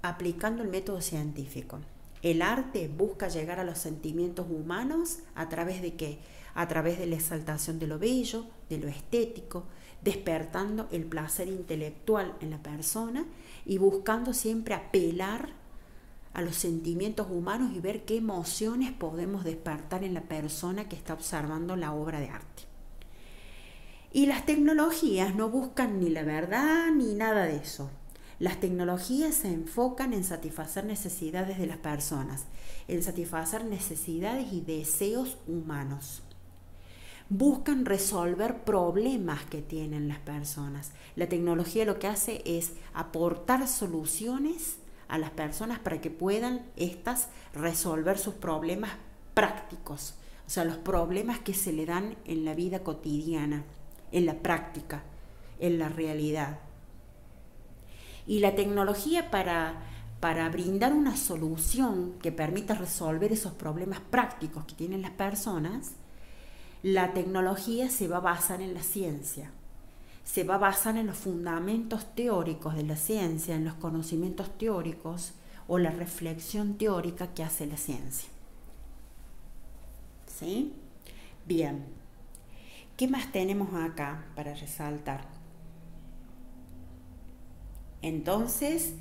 aplicando el método científico. El arte busca llegar a los sentimientos humanos ¿a través de qué? A través de la exaltación de lo bello, de lo estético, despertando el placer intelectual en la persona y buscando siempre apelar a los sentimientos humanos y ver qué emociones podemos despertar en la persona que está observando la obra de arte. Y las tecnologías no buscan ni la verdad ni nada de eso. Las tecnologías se enfocan en satisfacer necesidades de las personas, en satisfacer necesidades y deseos humanos. Buscan resolver problemas que tienen las personas. La tecnología lo que hace es aportar soluciones a las personas para que puedan estas resolver sus problemas prácticos, o sea, los problemas que se le dan en la vida cotidiana, en la práctica, en la realidad. Y la tecnología para brindar una solución que permita resolver esos problemas prácticos que tienen las personas, la tecnología se va a basar en la ciencia, se va a basar en los fundamentos teóricos de la ciencia, en los conocimientos teóricos o la reflexión teórica que hace la ciencia. ¿Sí? Bien. ¿Qué más tenemos acá para resaltar? Entonces,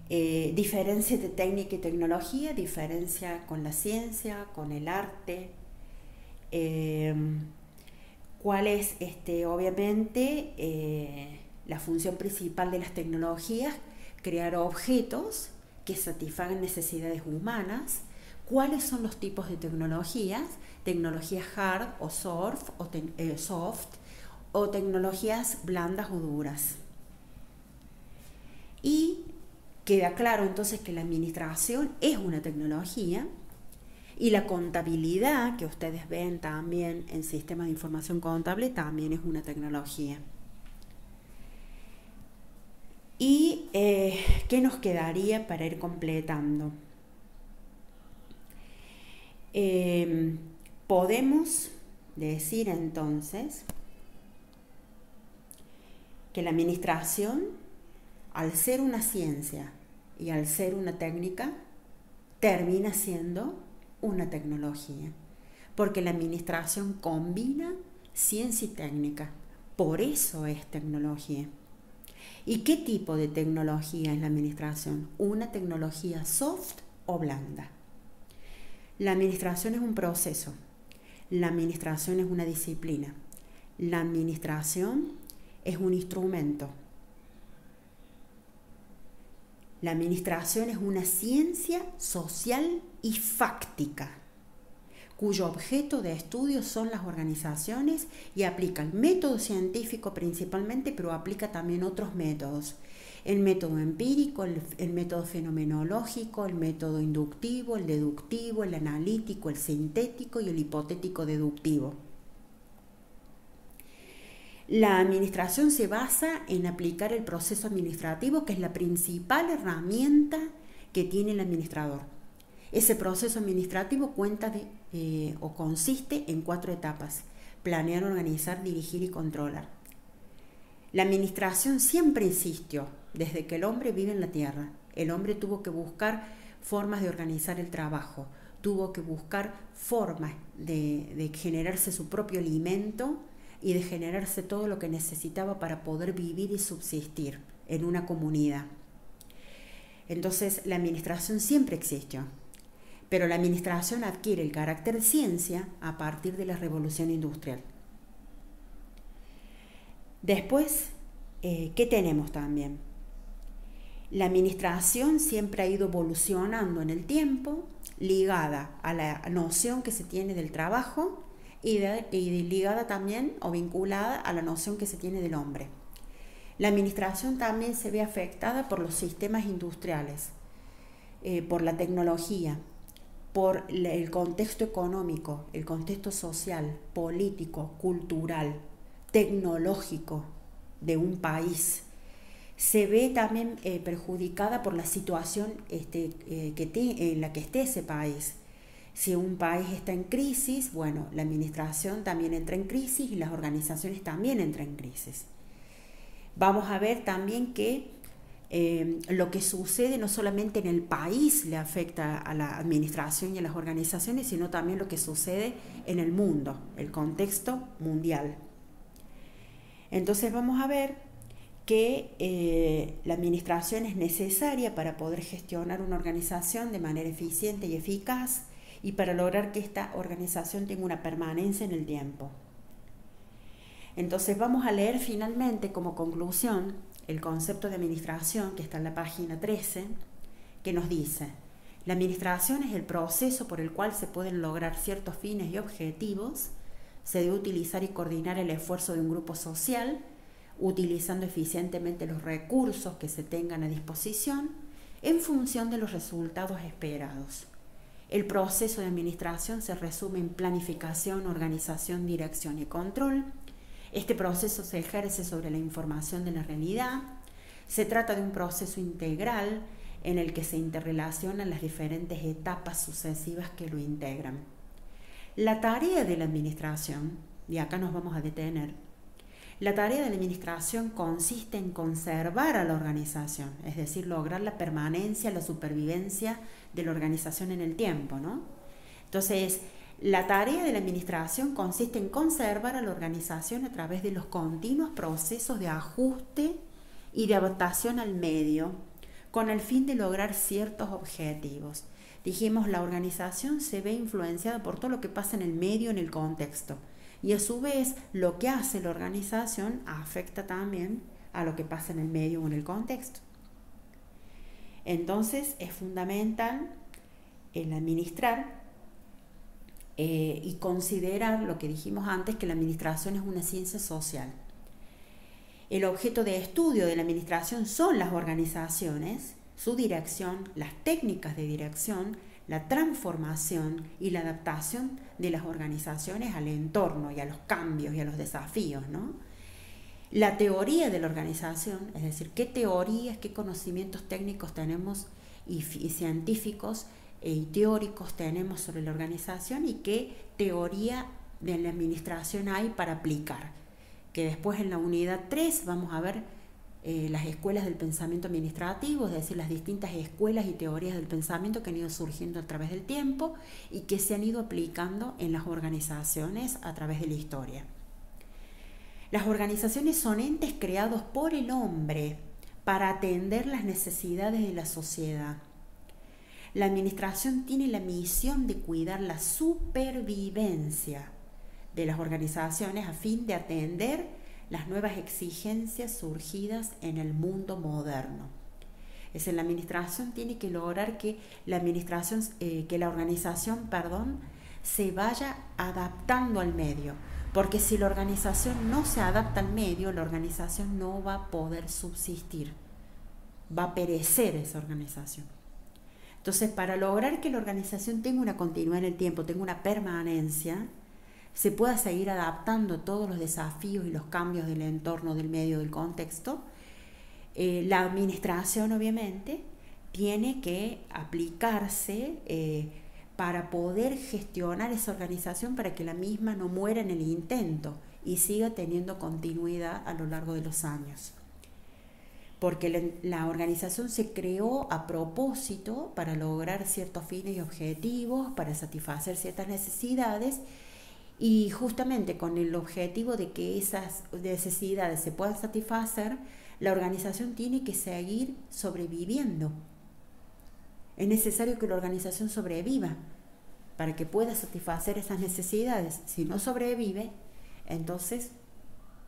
diferencia de técnica y tecnología, diferencia con la ciencia, con el arte. ¿Cuál es, obviamente, la función principal de las tecnologías? Crear objetos que satisfagan necesidades humanas. ¿Cuáles son los tipos de tecnologías? Tecnologías hard o soft o tecnologías blandas o duras. Y queda claro entonces que la administración es una tecnología y la contabilidad, que ustedes ven también en sistemas de información contable, también es una tecnología. ¿Y qué nos quedaría para ir completando? Podemos decir entonces que la administración, al ser una ciencia y al ser una técnica, termina siendo una tecnología, porque la administración combina ciencia y técnica, por eso es tecnología. ¿Y qué tipo de tecnología es la administración? Una tecnología soft o blanda. La administración es un proceso, la administración es una disciplina, la administración es un instrumento. La administración es una ciencia social y fáctica. cuyo objeto de estudio son las organizaciones y aplica el método científico principalmente, pero aplica también otros métodos. El método empírico, el método fenomenológico, el método inductivo, el deductivo, el analítico, el sintético y el hipotético deductivo. La administración se basa en aplicar el proceso administrativo, que es la principal herramienta que tiene el administrador. Ese proceso administrativo consiste en 4 etapas: planear, organizar, dirigir y controlar. La administración siempre existió, desde que el hombre vive en la tierra. El hombre tuvo que buscar formas de organizar el trabajo, tuvo que buscar formas de generarse su propio alimento y de generarse todo lo que necesitaba para poder vivir y subsistir en una comunidad. Entonces, la administración siempre existió, pero la administración adquiere el carácter de ciencia a partir de la revolución industrial. Después, ¿qué tenemos también? La administración siempre ha ido evolucionando en el tiempo, ligada a la noción que se tiene del trabajo y ligada también o vinculada a la noción que se tiene del hombre. La administración también se ve afectada por los sistemas industriales, por la tecnología, por el contexto económico, el contexto social, político, cultural, tecnológico de un país. Se ve también perjudicada por la situación en la que esté ese país. Si un país está en crisis, bueno, la administración también entra en crisis y las organizaciones también entran en crisis. Vamos a ver también que lo que sucede no solamente en el país le afecta a la administración y a las organizaciones, sino también lo que sucede en el mundo, el contexto mundial. Entonces vamos a ver que la administración es necesaria para poder gestionar una organización de manera eficiente y eficaz y para lograr que esta organización tenga una permanencia en el tiempo. Entonces vamos a leer finalmente como conclusión el concepto de administración que está en la página 13, que nos dice: la administración es el proceso por el cual se pueden lograr ciertos fines y objetivos. Se debe utilizar y coordinar el esfuerzo de un grupo social, utilizando eficientemente los recursos que se tengan a disposición en función de los resultados esperados. El proceso de administración se resume en planificación, organización, dirección y control. Este proceso se ejerce sobre la información de la realidad. Se trata de un proceso integral en el que se interrelacionan las diferentes etapas sucesivas que lo integran. La tarea de la administración, y acá nos vamos a detener, la tarea de la administración consiste en conservar a la organización, es decir, lograr la permanencia, la supervivencia de la organización en el tiempo, ¿no? Entonces, la tarea de la administración consiste en conservar a la organización a través de los continuos procesos de ajuste y de adaptación al medio, con el fin de lograr ciertos objetivos. Dijimos, la organización se ve influenciada por todo lo que pasa en el medio, en el contexto. Y a su vez, lo que hace la organización afecta también a lo que pasa en el medio o en el contexto. Entonces, es fundamental el administrar y considerar lo que dijimos antes, que la administración es una ciencia social. El objeto de estudio de la administración son las organizaciones, su dirección, las técnicas de dirección, la transformación y la adaptación de las organizaciones al entorno y a los cambios y a los desafíos, ¿no? La teoría de la organización, es decir, qué teorías, qué conocimientos técnicos tenemos y científicos y teóricos tenemos sobre la organización y qué teoría de la administración hay para aplicar. Que después en la unidad 3 vamos a ver las escuelas del pensamiento administrativo, es decir, las distintas escuelas y teorías del pensamiento que han ido surgiendo a través del tiempo y que se han ido aplicando en las organizaciones a través de la historia. Las organizaciones son entes creados por el hombre para atender las necesidades de la sociedad. La administración tiene la misión de cuidar la supervivencia de las organizaciones a fin de atender las nuevas exigencias surgidas en el mundo moderno. Es decir, la administración tiene que lograr que la organización se vaya adaptando al medio. Porque si la organización no se adapta al medio, la organización no va a poder subsistir. Va a perecer esa organización. Entonces, para lograr que la organización tenga una continuidad en el tiempo, tenga una permanencia, se pueda seguir adaptando a todos los desafíos y los cambios del entorno, del medio, del contexto, la administración obviamente tiene que aplicarse para poder gestionar esa organización para que la misma no muera en el intento y siga teniendo continuidad a lo largo de los años. Porque la organización se creó a propósito para lograr ciertos fines y objetivos, para satisfacer ciertas necesidades, y justamente con el objetivo de que esas necesidades se puedan satisfacer, la organización tiene que seguir sobreviviendo. Es necesario que la organización sobreviva para que pueda satisfacer esas necesidades. Si no sobrevive, entonces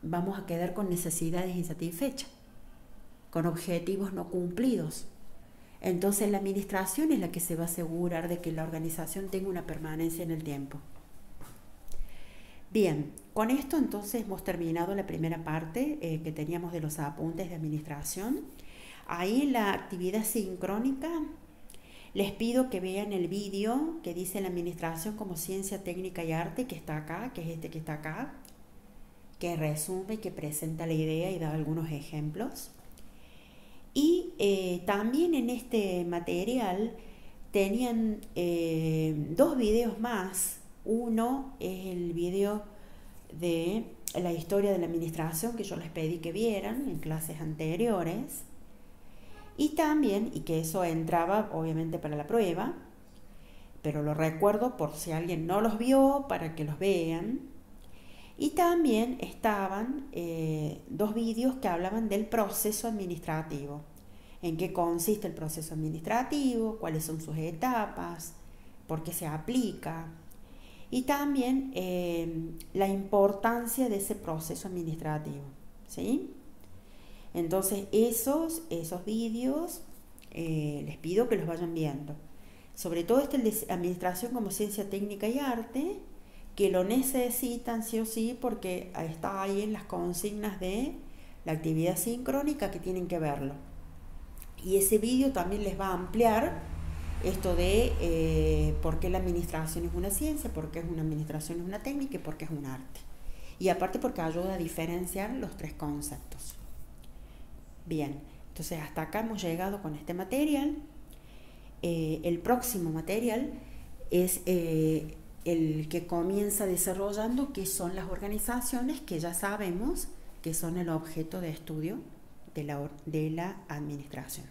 vamos a quedar con necesidades insatisfechas, con objetivos no cumplidos. Entonces la administración es la que se va a asegurar de que la organización tenga una permanencia en el tiempo. Bien, con esto entonces hemos terminado la primera parte que teníamos de los apuntes de administración. Ahí en la actividad sincrónica les pido que vean el vídeo que dice la administración como ciencia, técnica y arte, que está acá, que es este que está acá, que resume, que presenta la idea y da algunos ejemplos. Y también en este material tenían dos videos más. Uno es el video de la historia de la administración que yo les pedí que vieran en clases anteriores, y también, y que eso entraba obviamente para la prueba, pero lo recuerdo por si alguien no los vio para que los vean. Y también estaban dos vídeos que hablaban del proceso administrativo, en qué consiste el proceso administrativo, cuáles son sus etapas, por qué se aplica, y también la importancia de ese proceso administrativo, ¿sí? Entonces esos vídeos les pido que los vayan viendo. Sobre todo el de administración como ciencia, técnica y arte, que lo necesitan sí o sí porque está ahí en las consignas de la actividad sincrónica que tienen que verlo. Y ese vídeo también les va a ampliar esto de por qué la administración es una ciencia, por qué es una administración es una técnica y por qué es un arte. Y aparte porque ayuda a diferenciar los tres conceptos. Bien, entonces hasta acá hemos llegado con este material. El próximo material es el que comienza desarrollando qué son las organizaciones, que ya sabemos que son el objeto de estudio de la administración.